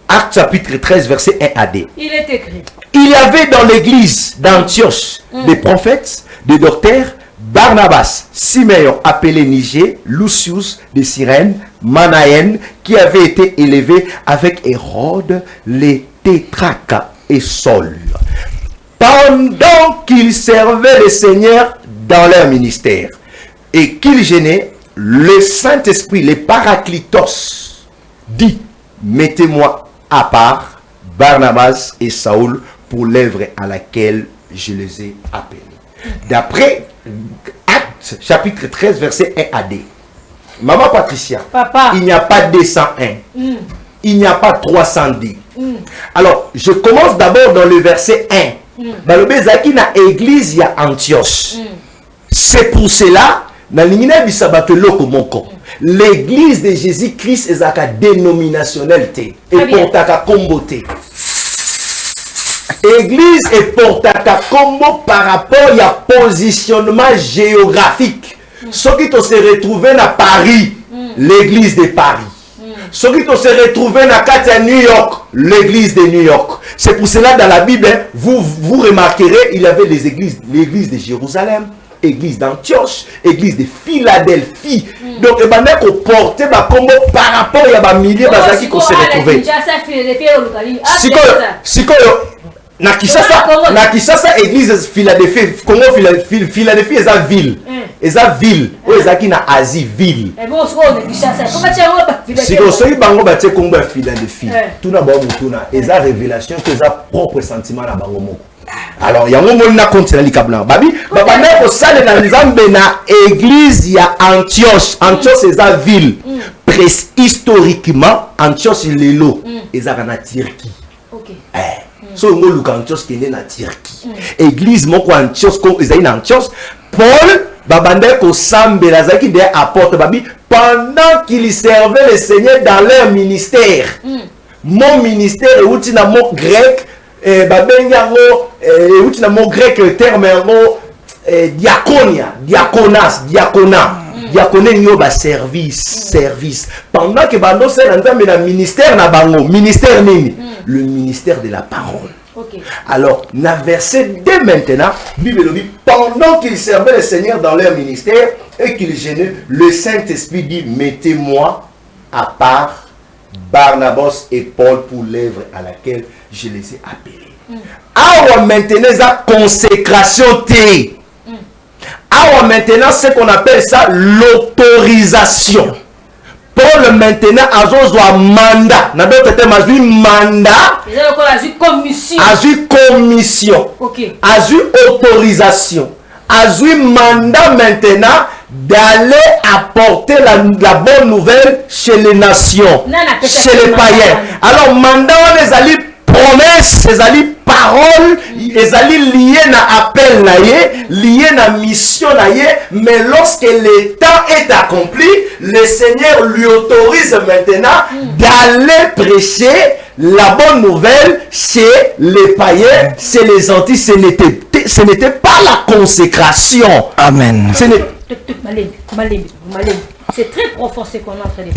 Acte chapitre 13, verset 1 à 2. Il est écrit. Il y avait dans l'église d'Antioche des prophètes, des docteurs, Barnabas, Siméon appelé Niger, Lucius de Cyrène, Manaïen, qui avait été élevé avec Hérode, les tétrarques et Saul. Pendant qu'ils servaient le Seigneur dans leur ministère et qu'ils gênaient, le Saint-Esprit, le Paraclitos, dit, mettez-moi à part Barnabas et Saül pour l'œuvre à laquelle je les ai appelés. D'après Acte chapitre 13 verset 1 à 2. Maman Patricia, Papa. Il n'y a pas 201. il n'y a pas 310. Alors, je commence d'abord dans le verset 1. Balobe zaki na église ya Antioche. C'est pour cela, dans l'imina bisabato loko moko. L'église de Jésus-Christ est à dénominationnelle et portaka kombote. Église est portaka kombo par rapport à positionnement géographique. Ceux qui se retrouvent à Paris, l'église de Paris. Ceux qui se retrouvent à New York, l'église de New York. C'est pour cela dans la Bible, vous remarquerez, il y avait les églises, l'église de Jérusalem, église d'Antioche, église de Philadelphie. Donc, il y a porté par rapport à milliers de gens qui se retrouvaient. Na Kinshasa église Philadelphie, Congo Philadelphie est une ville. Eza ville, eza qui na Asie ville. Si vous soyez bango batie Congo Philadelphie, tout na bango tuna, eza révélation que eza propre sentiment na bango moko. Alors, il y a un moment où on a continué à l'ikablan. Babi, babane ko sale na nzambe na église ya Antioche. Antioche c'est une ville. Historiquement, Antioche c'est l'élo. Eza na Turquie. OK. So ngo luka Antioche qui est na Turquie. Église moko Antioche ko eza na Antioche. Paul babande ko sambe la zaki de apporte babi pendant qu'il servait le Seigneur dans leur ministère. Mon ministère est outil na mot grec babengango outil na mot grec le terme ngo diaconia, diaconat. Diaconé nyoba service. Pendant que bando c'est dans ministère na bango, ministère nini? Le ministère de la parole. Okay. Alors, dans verset 2 maintenant, Bible dit, pendant qu'ils servaient le Seigneur dans leur ministère et qu'ils gênaient, le Saint-Esprit dit, mettez-moi à part Barnabas et Paul pour l'œuvre à laquelle je les ai appelés. Alors maintenant, la consécration T. Alors maintenant, ce qu'on appelle ça l'autorisation. Paul maintenant a un mandat. Dans d'autres termes, a eu mandat. A eu commission. A eu autorisation. A eu mandat maintenant d'aller apporter la bonne nouvelle chez les nations, chez les païens. Alors, mandat, on les a dit promesses, les a dit paroles, les a dit liées à appel, liées à mission, mais lorsque le temps est accompli, le Seigneur lui autorise maintenant d'aller prêcher la bonne nouvelle chez les païens, chez les Antilles. Ce n'était pas la consécration. Amen. C'est très profond ce qu'on est en train de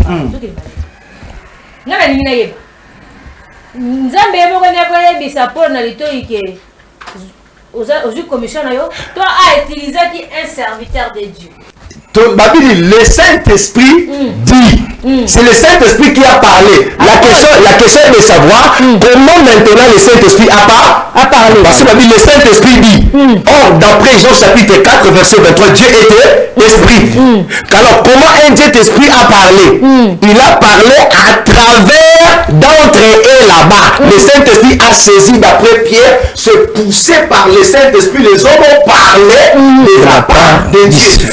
parler. Nzambe moko ne bisa pour na litoi ke aux commission na yo toi a utilisé un serviteur de Dieu. Le Saint-Esprit dit, c'est le Saint-Esprit qui a parlé. La question est de savoir comment maintenant le Saint-Esprit a parlé. Parce que le Saint-Esprit dit, or d'après Jean chapitre 4 verset 23, Dieu était esprit. Alors comment un Dieu esprit a parlé? Il a parlé à travers d'entre et là-bas. Le Saint-Esprit a saisi d'après Pierre, se poussé par le Saint-Esprit, les hommes ont parlé de la part de Dieu.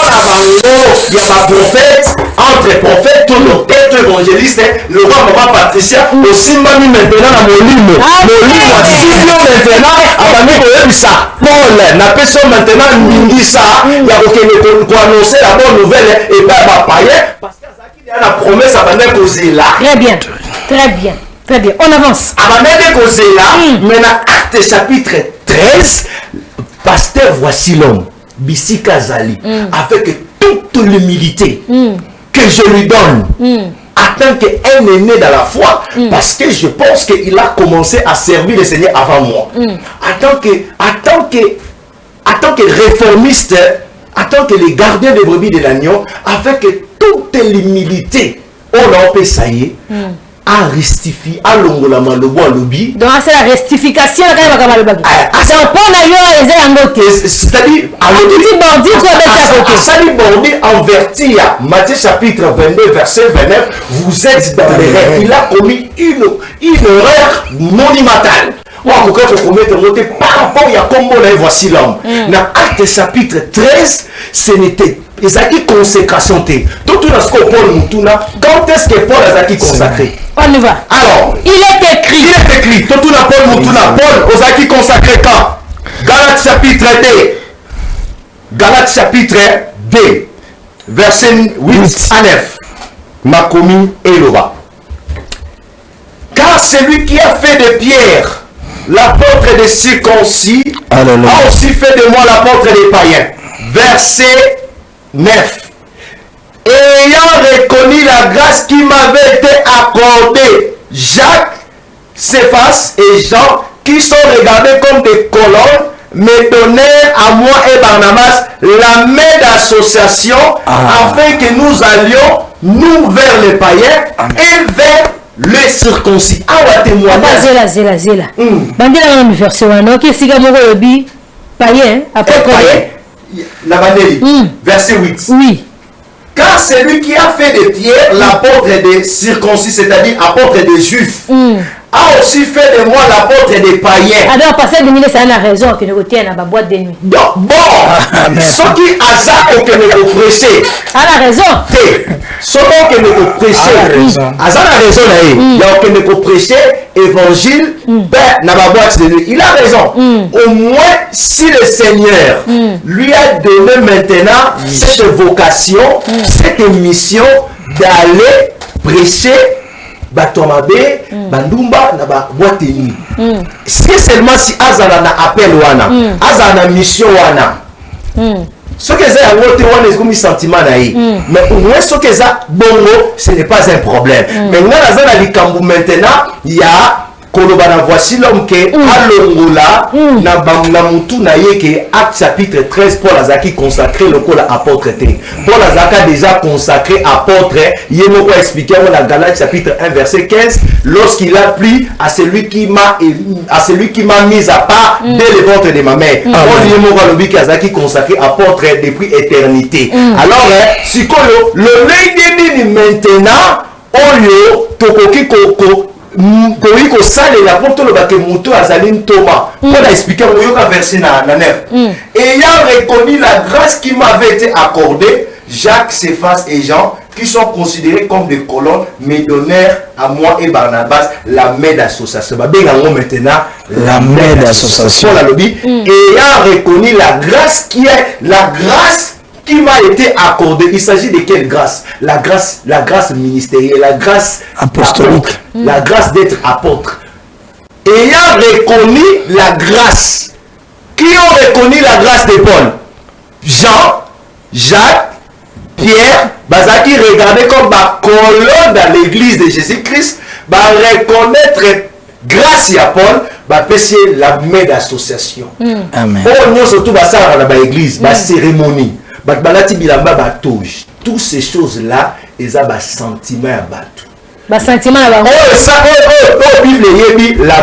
Il y a un prophète, entre prophètes, tout le être évangéliste, le roi maman Patricia, aussi mami maintenant à mon livre. Mon livre, si maintenant, à ma mère, ça, Paul, n'a pas ça maintenant, Mingi ça, il y a aucun pour annoncer la bonne nouvelle et pas ma païen, parce qu'il y a la promesse à ma mère causée là. Très bien, très bien, très bien, on avance. À ma mère causée là, maintenant, acte chapitre 13, pasteur, voici l'homme. Bissika Zali, avec toute l'humilité que je lui donne, en tant qu'un aîné dans la foi, parce que je pense qu'il a commencé à servir le Seigneur avant moi. En tant que réformiste, en tant que les gardiens des brebis de l'agneau, avec toute l'humilité, on a fait ça y est. À restituer à l'ongola malobo à lobby. Donc c'est la restitution quand même comme c'est un point d'ailleurs c'est-à-dire à bordi en vertu à Matthieu chapitre 22 verset 29 vous êtes dans les rêves. Il a commis une erreur monumentale. on peut commettre monter par rapport à comme on voici l'homme. Dans Acte chapitre 13, ce n'était Ezaki consécration. Tout ce que Paul Moutuna, quand est-ce que Paul a été consacré? On y va. Alors, il est écrit. Il est écrit. Tout Paul Moutuna, Paul Ozaki consacré quand? Galates chapitre 2. Galates chapitre 2. Verset 8 à 9. Makomi et Loba. Car celui qui a fait de Pierre l'apôtre des circoncis a aussi fait de moi l'apôtre des païens. Verset 9. Ayant reconnu la grâce qui m'avait été accordée, Jacques, Céphas et Jean, qui sont regardés comme des colonnes, me donnèrent à moi et Barnabas la main d'association afin que nous allions, nous, vers les païens et vers les circoncis. Awa témoignage. Zela. Bandela na verset wana ki siga moko yobi païen après verset 8. Oui. Car celui qui a fait de Pierre l'apôtre des circoncis, c'est-à-dire apôtre des juifs, a aussi fait de moi l'apôtre des païens. Alors, passer de minutes, ça a raison que nous retiennent dans la boîte de nuit. Donc, bon, ce qui a ça que nous prêcher. Elle a raison. Ce que nous prêcher. A ça la raison, il y a que nous prêcher évangile dans la boîte de nuit. Il a raison. Au moins, si le Seigneur lui a donné maintenant cette vocation, cette mission d'aller prêcher Batomabe, Bandumba, na boîte de nuit. C'est seulement si Azala na appel wana, Azala na mission wana. Ce que c'est à l'autre wana est comme un sentiment naïf. Mais au moins ce que c'est bongo, ce n'est pas un problème. Maintenant, Azala likambu maintenant, il y a Kolobana, voici l'homme qui a l'ongola, na mutu na yeke, Acte chapitre 13, Paul Azaki consacré le col apôtre. Paul Azaka déjà consacré apôtre, il est beaucoup expliqué dans la Galates chapitre 1, verset 15, lorsqu'il a pris à celui qui m'a mis à part dès le ventre de ma mère. Paul il est beaucoup le but Azaki consacré apôtre depuis éternité. Alors, si le lady maintenant, Olio, Tokoki Koko, Koiko sale la porte le baké muto azaline Thomas. On a expliqué au verset na 9. Ayant reconnu la grâce qui m'avait été accordée, Jacques, Céphas et Jean, qui sont considérés comme des colonnes, me donnèrent à moi et Barnabas la main d'association. Maintenant, la main d'association. Ayant reconnu la grâce qui m'a été accordée. Il s'agit de quelle grâce? La grâce ministérielle, la grâce apostolique, la grâce d'être apôtre. Ayant reconnu la grâce, qui ont reconnu la grâce de Paul? Jean, Jacques, Pierre, Bazaki regardait comme ma colonne dans l'église de Jésus-Christ, reconnaître grâce à Paul, passer la main d'association. Amen. Oh, surtout dans l'église, la cérémonie. Toutes ces choses-là, ils ont un sentiment à battre. La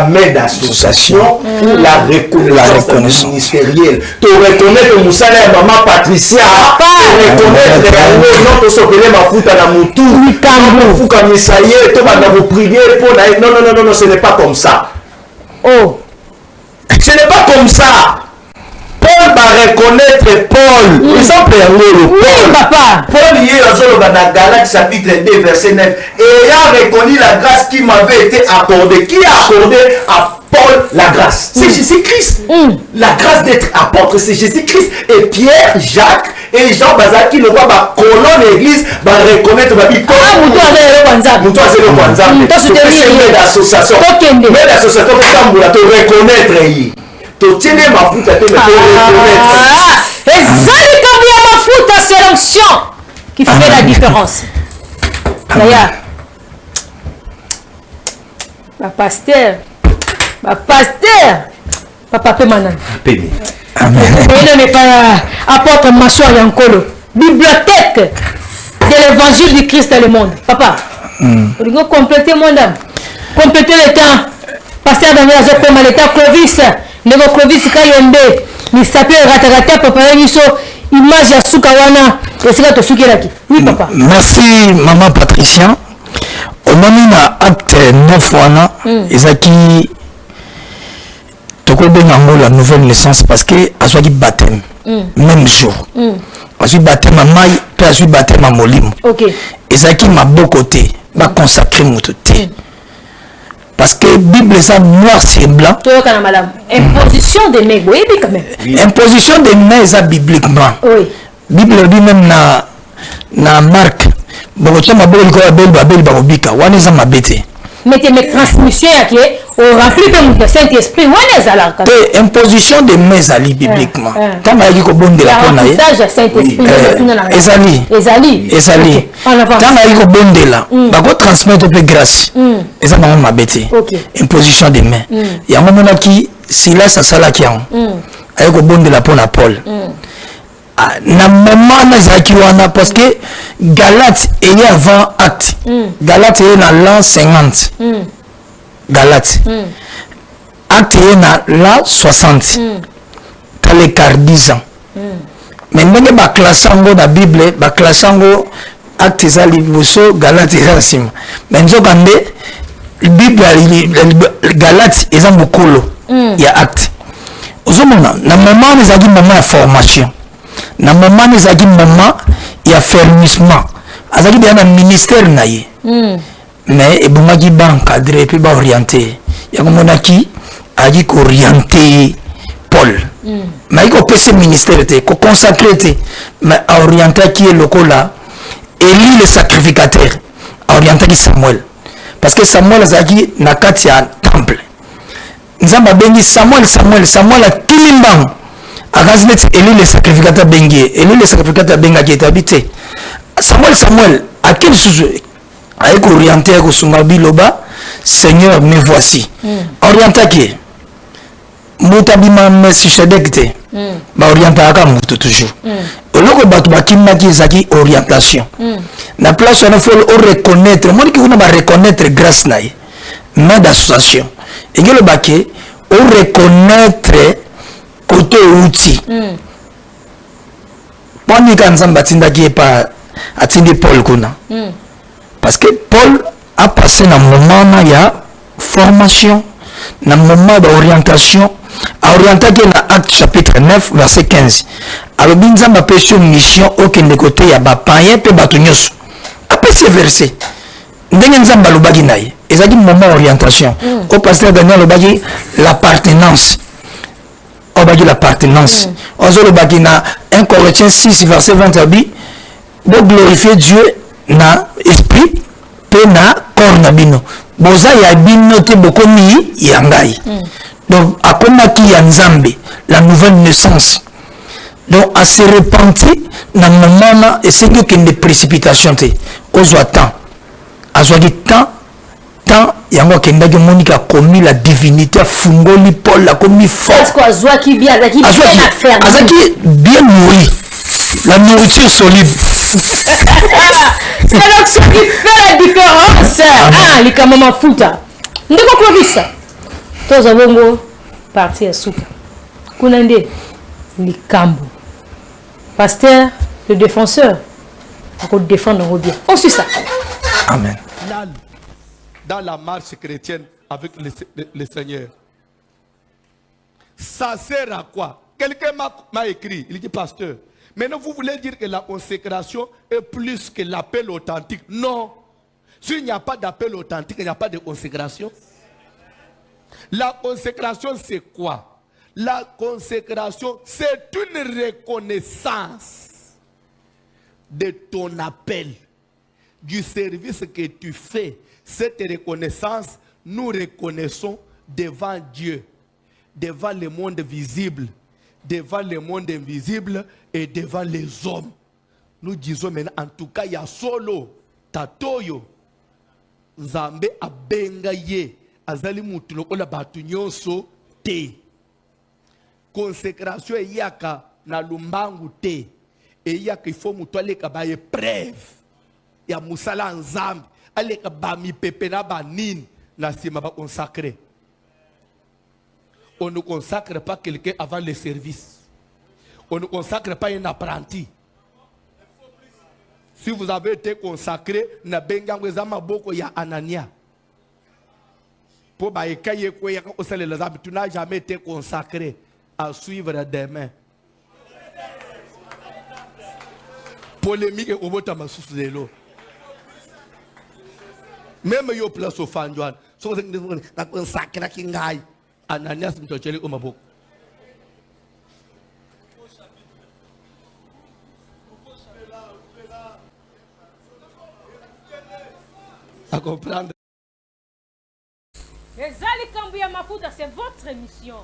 main d'association ou la reconnaissance ministérielle. Tu reconnais que Moussa et maman Patricia, tu reconnais non, ce n'est pas comme ça. Oh, ce n'est pas comme ça. Paul va reconnaître Paul. Exemple, Paul y est dans Galates chapitre 2, verset 9. Ayant reconnu la grâce qui m'avait été accordée. Qui a accordé à Paul la grâce? C'est Jésus-Christ. La grâce d'être apôtre, c'est Jésus-Christ. Et Pierre, Jacques et Jean Bazaki, le roi, ma colonne l'église, va reconnaître ma vie. D'association. Mais l'association, tu reconnaître. Et c'est l'onction qui fait la différence. D'ailleurs, ma pasteur, papa Pémanan. Pémi. Il n'est pas apôtre Machoua Yankolo. Bibliothèque de l'évangile du Christ dans le monde. Papa, vous devez compléter mon âme. Compléter le temps. Pasteur Daniel Azopema, l'état Clovis. Nego Clovis Kayembe. Ni sapé ratarata papa Yiso. Image ya Sukawana. Et c'est là que tu soukiraki. Oui, papa. Merci, maman Patricia. Au moment où acte 9 wana, Ezaki la nouvelle naissance parce que a soit baptême même jour a soit baptême à maille puis a soit baptême à molimo et ça qui m'a beau côté va consacrer mon côté parce que Bible ça noir sur blanc imposition des mains oui quand même imposition des mains ça bibliquement oui Bible dit même na Marc bon tu m'as beau babel barobika wana ça m'a bêté mais tes transmission qui est au rempli comme le Saint-Esprit wana ça là et imposition des mains ali bibliquement quand m'a dit ko bonde la pona ça Saint-Esprit ezali quand m'a dit ko bonde la ba ko transmettre peu grâce et ça m'a bêté imposition des mains ya mona qui Silas sala qui a ay ko bonde la pona Paul na moment nazaki wana parce que Galate est avant acte Galate est dans l'an 50 Galate acte est dans l'an 60 t'as l'écart 10 ans mais ndenge ba classe ngo na Bible ba classe ngo acte za liboso Galate za nsima mais nzokande Bible Galate eza mokolo ya acte ozomona na moment ezaki moment ya formation na moment ezaki moment ya fermissement azaki bien na ministère na ye mais ebongaki ba encadrer puis ba orienter ya komonaki aki ko orienter Paul mais ko pese ministère te ko consacrer te mais orienter qui est lokola Élie le sacrificateur orienter Samuel parce que Samuel azaki na kati ya temple nzamba bengi Samuel a kilimbango Akaznet Élie le sacrificateur bengi Élie le sacrificateur benga qui est habité Samuel à quel sujet avec orienté au Sumabi Loba Seigneur me voici orienté qui Mutabima Messi Shedekte ba orienté aka mutu toujours oloko batu bakimma ki zaki orientation na place on faut reconnaître moi qui on va reconnaître grâce naï mais d'association et que le baquet on reconnaître côté outil poni kanzamba tindaki pa atindi Paul kuna parce que Paul a passé un moment il y a formation un moment d'orientation a orienté dans Acte chapitre 9 verset 15 alors binzamba pêche mission aucun côté ya ba païen pe batunyoso après ce verset ndenge nzamba lobaki naye ezaki moment orientation au pasteur Daniel lobaki l'appartenance l'appartenance. On se le na 1 Corinthiens 6 verset 20 abi bo glorifier Dieu na esprit pe na corps na bino. Boza ya bino te bokomi yangai. Donc akoma ki ya nzambe la nouvelle naissance. Donc à se repentir na moment et c'est que une précipitation te ozwa temps. Azwa du temps yango kendaki monika commis la divinité fungoli Paul la commis fort parce que azwaki bien nourri la nourriture solide c'est l'action qui fait la différence les kamama futa ndeko Clovis tous avons parti à souka kunande likambo pasteur le défenseur pour défendre bien on suit ça amen. Dans la marche chrétienne avec le Seigneur. Ça sert à quoi? Quelqu'un m'a écrit, il dit pasteur, maintenant vous voulez dire que la consécration est plus que l'appel authentique? Non. S'il n'y a pas d'appel authentique, il n'y a pas de consécration. La consécration c'est quoi? La consécration c'est une reconnaissance de ton appel, du service que tu fais. Cette reconnaissance, nous reconnaissons devant Dieu, devant le monde visible, devant le monde invisible et devant les hommes. Nous disons maintenant, en tout cas, il y a solo, tatoyo, Nzambe abengaye, azali mutulo ola batunyonso te. Consécration yaka na lumbangu te. Et yaka il faut mutuale kabaye preuve. Ya musala Nzambe. Allez, bami pepe na banin na sima ba consacré. On ne consacre pas quelqu'un avant le service. On ne consacre pas un apprenti. Si vous avez été consacré, na bengangwe zama boko ya Anania. Pour tu n'as jamais été consacré à suivre des mains. Polémique au bout de ma source de l'eau. Même yo place au Fanjuan, so un sacré kingai, Ananias Mtocheli au Mabok. À comprendre. Les Ali Kambouya Mafuta, c'est votre émission.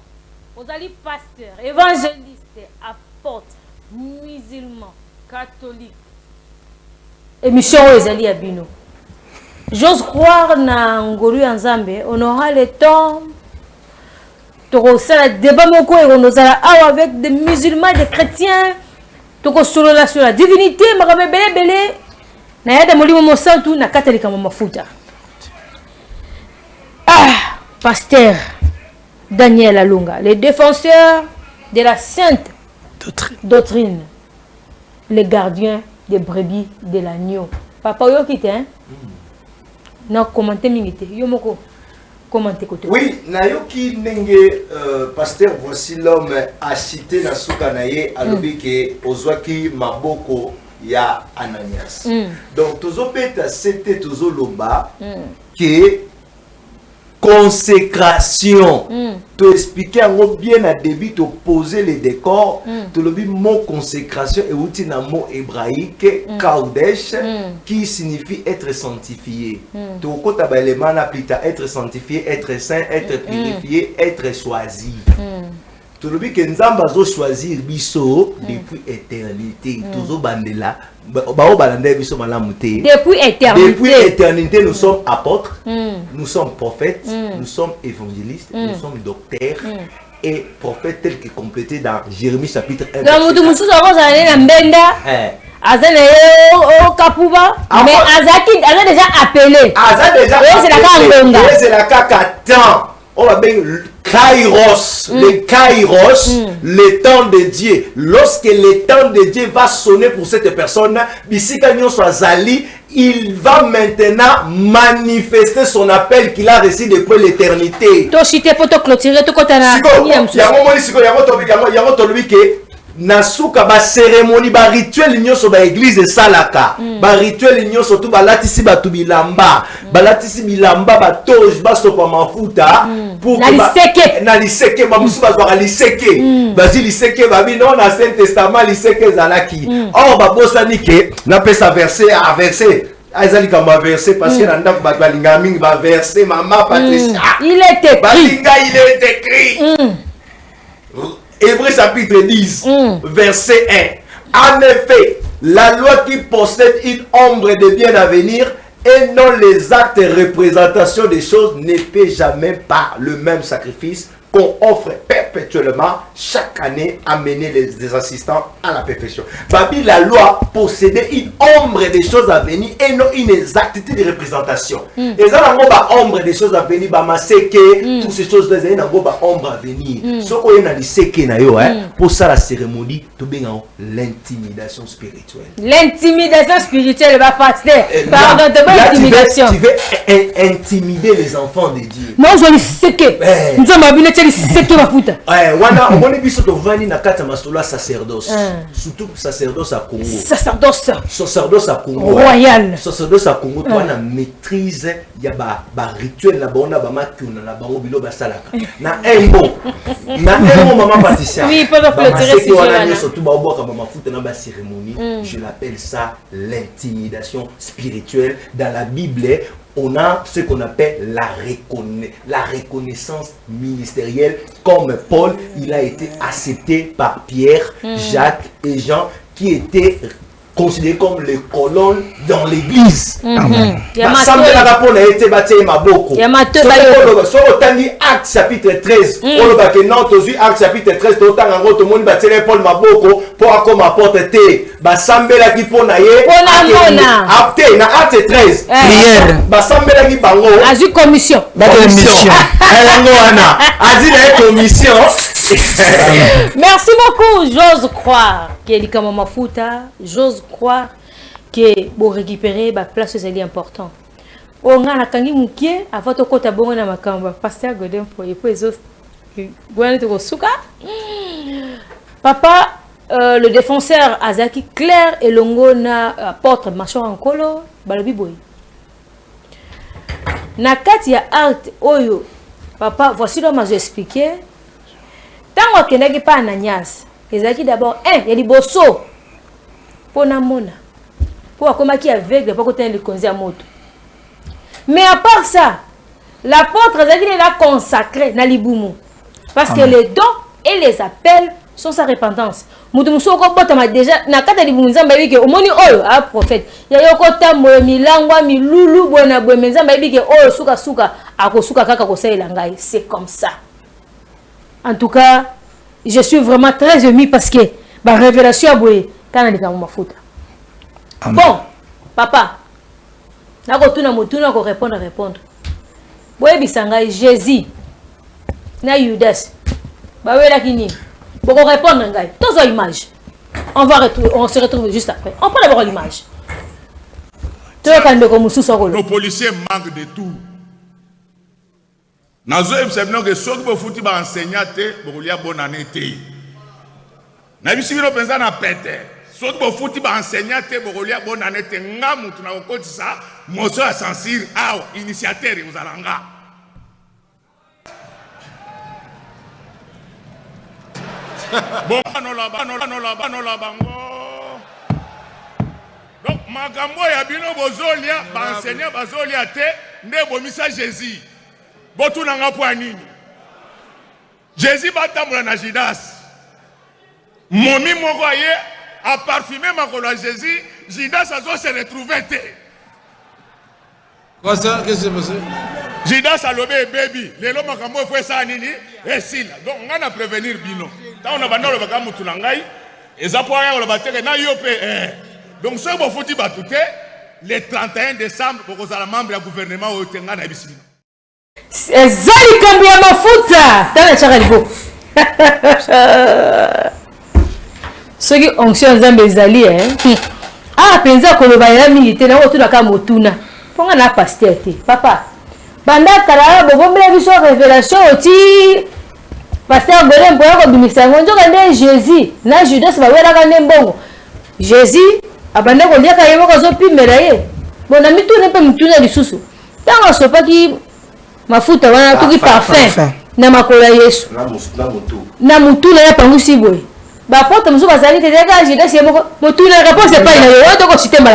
Vous allez pasteur, évangéliste, apôtre, musulman, catholique. Émission aux Ali Abino. J'ose croire na Ngolu Nzambe, on aura le temps. Toko sala débat moko et on sala avec des musulmans, des chrétiens. Toko sur la divinité, makabe bele bele. Na yada molimo mosantu na katolika Mafuta. Ah, pasteur Daniel Alunga, le défenseur de la sainte doctrine, les gardiens des brebis de l'agneau. Papa, yo kite, hein? Non, commentez mimité. Yo moko, commentez côté. Oui, nayoki nenge pasteur, voici l'homme a cité na soukanaye alobi ke ozwaki maboko ya Ananias. Donc tozo peta c'était tozo loba que consécration. Tu expliquer bien à début, tu poser les décors. Tu le dis mot consécration et outil un mot hébraïque Kaudesh qui signifie être sanctifié. Tu côté l'élément être sanctifié, être saint, être purifié, être choisi. Tu le dis que nous avons choisi biso depuis éternité. Toujours bandela. Depuis éternité. Depuis éternité, nous sommes apôtres, nous sommes prophètes, nous sommes évangélistes, nous sommes docteurs et prophètes tels que complétés dans Jérémie chapitre 1. Donc, nous sommes mais Azaki a déjà appelé. C'est la caca. On va bien Kairos, le Kairos, le temps de Dieu. Lorsque le temps de Dieu va sonner pour cette personne, il va maintenant manifester son appel qu'il a reçu depuis l'éternité. Nasuka ba cérémonie ba rituel nyoso ba église salaka ba rituel nyoso tu ba latisi ba tu bilamba ba latisi bilamba ba toge ba sopa mafuta pour na liseke ba musu ba zwa liseke ba zi liseke ba bi non na Saint Testament liseke zalaki or ba bosani ke na pesa verset à verset azali kama verset parce que nanda ba balinga mingi ba verset mama Patricia il est écrit balinga il est écrit Hébreux chapitre 10, verset 1. En effet, la loi qui possède une ombre de bien à venir et non les actes et représentations des choses ne paie jamais par le même sacrifice qu'on offre perpétuellement chaque année amener les assistants à la perfection. Babi, la loi possédait une ombre des choses à venir et non une exactitude de représentation. Et ça, on a ombre des choses à venir, bah maseke, toutes ces choses là, on a ombre à venir. Ce qu'on a dit c'est que pour ça la cérémonie, tout bien l'intimidation spirituelle. L'intimidation spirituelle va passer. Pardon, l'intimidation. Tu veux intimider les enfants de Dieu. Non, je le sais que. Nous sommes wana on est biso to vani na kata masola sacerdoce surtout sacerdoce à Congo sacerdoce à Congo royal sacerdoce à Congo to na maîtrise ya ba rituel na bona ba makuna na bango bilo ba salaka na un mot maman Patricia oui peut clôturer ce jour surtout ba boka ba mafuta na ba cérémonie je l'appelle ça l'intimidation spirituelle. Dans la Bible on a ce qu'on appelle la reconnaissance ministérielle, comme Paul, il a été accepté par Pierre, Jacques et Jean, qui étaient considérés comme les colonnes dans l'église. Acte chapitre 13, Acte chapitre 13, Paul Maboko, pour comme apporter Basambela qui ponaye acte 13 prière Basambela qui bango azu commission commission. Merci beaucoup. J'ose croire que les Mafuta, j'ose croire que pour récupérer la place c'est important. on a kangi mukie avant to kota bongo na makamba pasteur Godin pour et puis ezo gwana to suka papa le défenseur Azaki Claire et longo na apôtre Machon Ankolo balobi boy na kati ya art oyo papa voici l'homme m'a expliqué tango kendaki pa na nyas ezaki d'abord ya liboso pona mona pour akomaki aveugle pas côté le konzi ya moto. Mais à part ça, l'apôtre Zaki l'a consacré dans l'Iboumou. Parce que les dons et les appels sont sa repentance. Moutoumousou Kobotama déjà, na kata l'Iboumou Nzamba Bike, au moni oyo, ah prophète. Yaya Kota Milangwa, Milulu, Bona Nzamba Bike, oyo, Souka Souka, Ako Souka Kaka Kosei Langai. C'est comme ça. En tout cas, je suis vraiment très ému parce que ma révélation a boué quand on est dans ma faute. Bon, papa. Nakotuna motuna ko répondre. Boye bisanga Jésus na Judas. Ba wela kini. Boko répondre ngai. Tozo image. On se retrouve juste après. On prend d'abord l'image. Nos policiers manquent de tout. Nazo ebsebno que soki bo futi ba enseignant te bokolia bonne année te. Na bisi bino penza na pete. Soki bo futi ba enseignant te bokolia bonne année te ngamu tuna kokotisa moso ya censure awa initiateur uzalanga. Bon no la bango. Donc makambo ya bino bozolia ba enseignant bazolia te nde bomisa Jésus. Botu nanga po nini? Jésus batambola na Judas. Momi moko aye a parfumé makolo à Jésus, Judas a se retrouvé te. Quoi ça? Qu'est-ce qui s'est passé? Judas a lobé baby. Les lois makambo fwe sa nini? Et sila. Donc on a prévenir bino. Tant on a bandé le bakamu tunangai. Et ça pour rien on le battre na yope. Donc ce bon fouti batouté le 31 décembre pour que la membre du gouvernement au tenga na bisini. Ezali kambi ya mafuta. Tana chaka libo. Ceux qui onction nzambe ezali ah penza koloba ya mingi te na otuna ka motuna. Ponga na pasteur te. Papa. Banda kala bobombela biso révélation oti pasteur Godin boya ko bimisa ngonjo kande Jésus na Judas ba wela kande mbongo. Jésus abanda ko lia ka yemo ko zo pimela ye. Bona mitune pe mutuna lisusu. Tango sopa ki mafuta wana tuki parfum na makola Yesu. Na mutu na ya pangusi boy.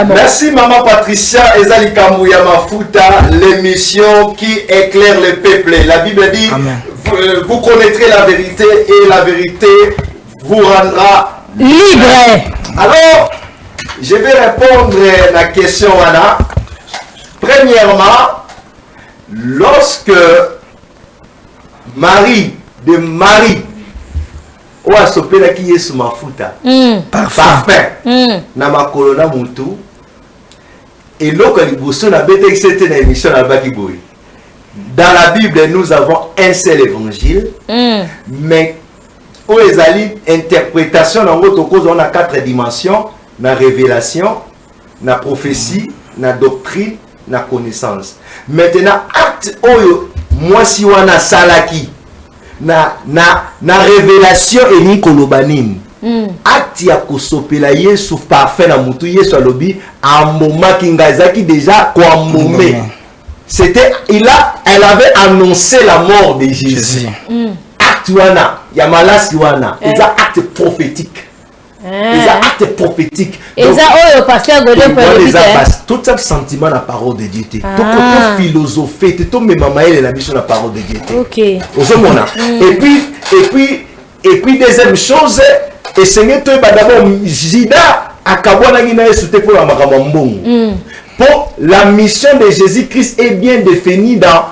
Merci Maman Patricia Ezali Kamouya Mafuta, l'émission qui éclaire le peuple. La Bible dit vous connaîtrez la vérité et la vérité vous rendra libre. Alors, je vais répondre à la question Anna. Premièrement, lorsque Marie ou a sopé la qui est sous ma futa parfum na makolo na mutu et l'eau que les na bête c'était une émission à Bakiboui. Dans la Bible nous avons un seul évangile mais où les ali interprétation dans votre cause on a 4 dimensions na révélation na prophétie na doctrine na connaissance. Maintenant acte oyo moi si wana salaki na révélation et ni kolobanine acte ya kosopela Yesu parfait na mutu Yesu alobi amoma kingazaki déjà kwa momé c'était elle avait annoncé la mort de Jésus acte wana ya malasi wana acte prophétique les actes prophétiques. Et ça, oh, le pasteur Godin peut tout ça sentiment la parole de Dieu. Tout côté philosophie, tout même maman elle la mission la parole de Dieu. Ok. Et puis deuxième chose, et Seigneur toi d'abord Jida akabwana ngina esute pour la makamambongo. Pour la mission de Jésus-Christ est bien définie dans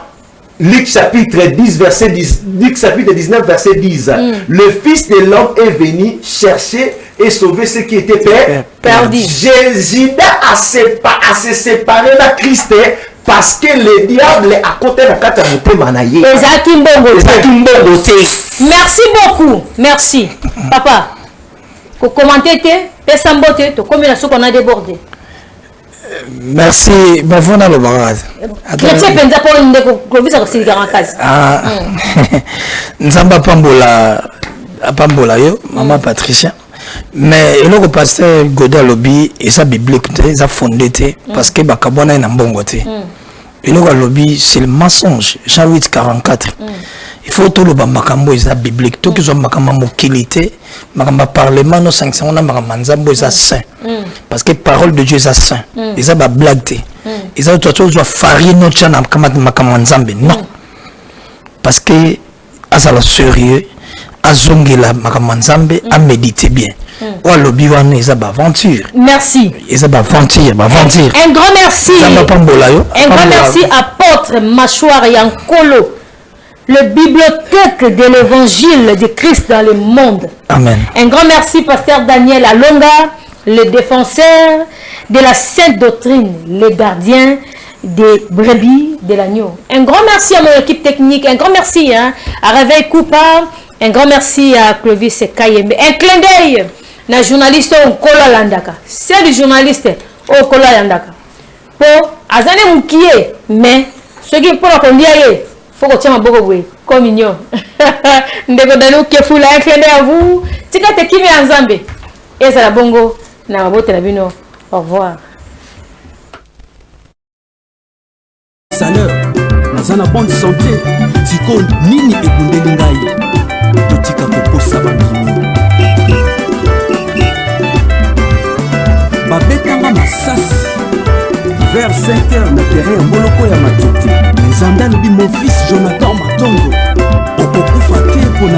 Luc chapitre 10 verset 10, Luc chapitre 19 verset 10. Le Fils de l'homme est venu chercher et sauver ce qui était perdu. Jésus a se séparé de Christ parce que le diable a côté de kata manaye. Merci beaucoup. Merci. Papa. Pour commenter te, personne botte, to combien de qu'on a débordé. Merci. Mais vous n'avez pas chrétien penza pour ndeko Clovis akosilika makasi. Ah. Nzamba pambola yo maman Patricia. Mais le pasteur Godet lobby et sa biblique ça fondé parce que bakabona na mbongo te. Et le lobby c'est le mensonge. Jean 8:44. Il faut tout le makambo isa biblique tout qu'ils ont makamba mokilité makamba parlement no sanction on a makamba nzambo isa saint parce que parole de Dieu est saint isa ba blague te isa toi dois farine no chana makamba nzambe non parce que azala sérieux azongela makamba nzambe a méditer bien ou lobby wana isa ba aventure merci isa ba aventure un grand merci apôtre Mâchoire Yankolo, le bibliothèque de l'évangile de Christ dans le monde. Amen. Un grand merci, pasteur Daniel Alonga, le défenseur de la sainte doctrine, le gardien des brebis de l'agneau. Un grand merci à mon équipe technique, un grand merci à Réveil Coupa, un grand merci à Clovis Kayembe. Un clin d'œil na journaliste Okola Landaka. C'est le journaliste Okola Landaka. Pour Azane Moukié, mais ce qui est pour la conduire, faut que tu aies un beau goût, communion. Ndeko danou qui fout la clin d'œil à vous. Tika te kimi anzambe. Et ça la bongo. Na mabote la bino. Au revoir. Saleur, dans une bonne santé, Tiko Nini et Bundelingaï, Totika Koko Sabandini. Babetanga Massas, vers 5h, na terrain Moloko ya Matete. Les Andal bi mon fils Jonathan Matongo, Okokufa te pour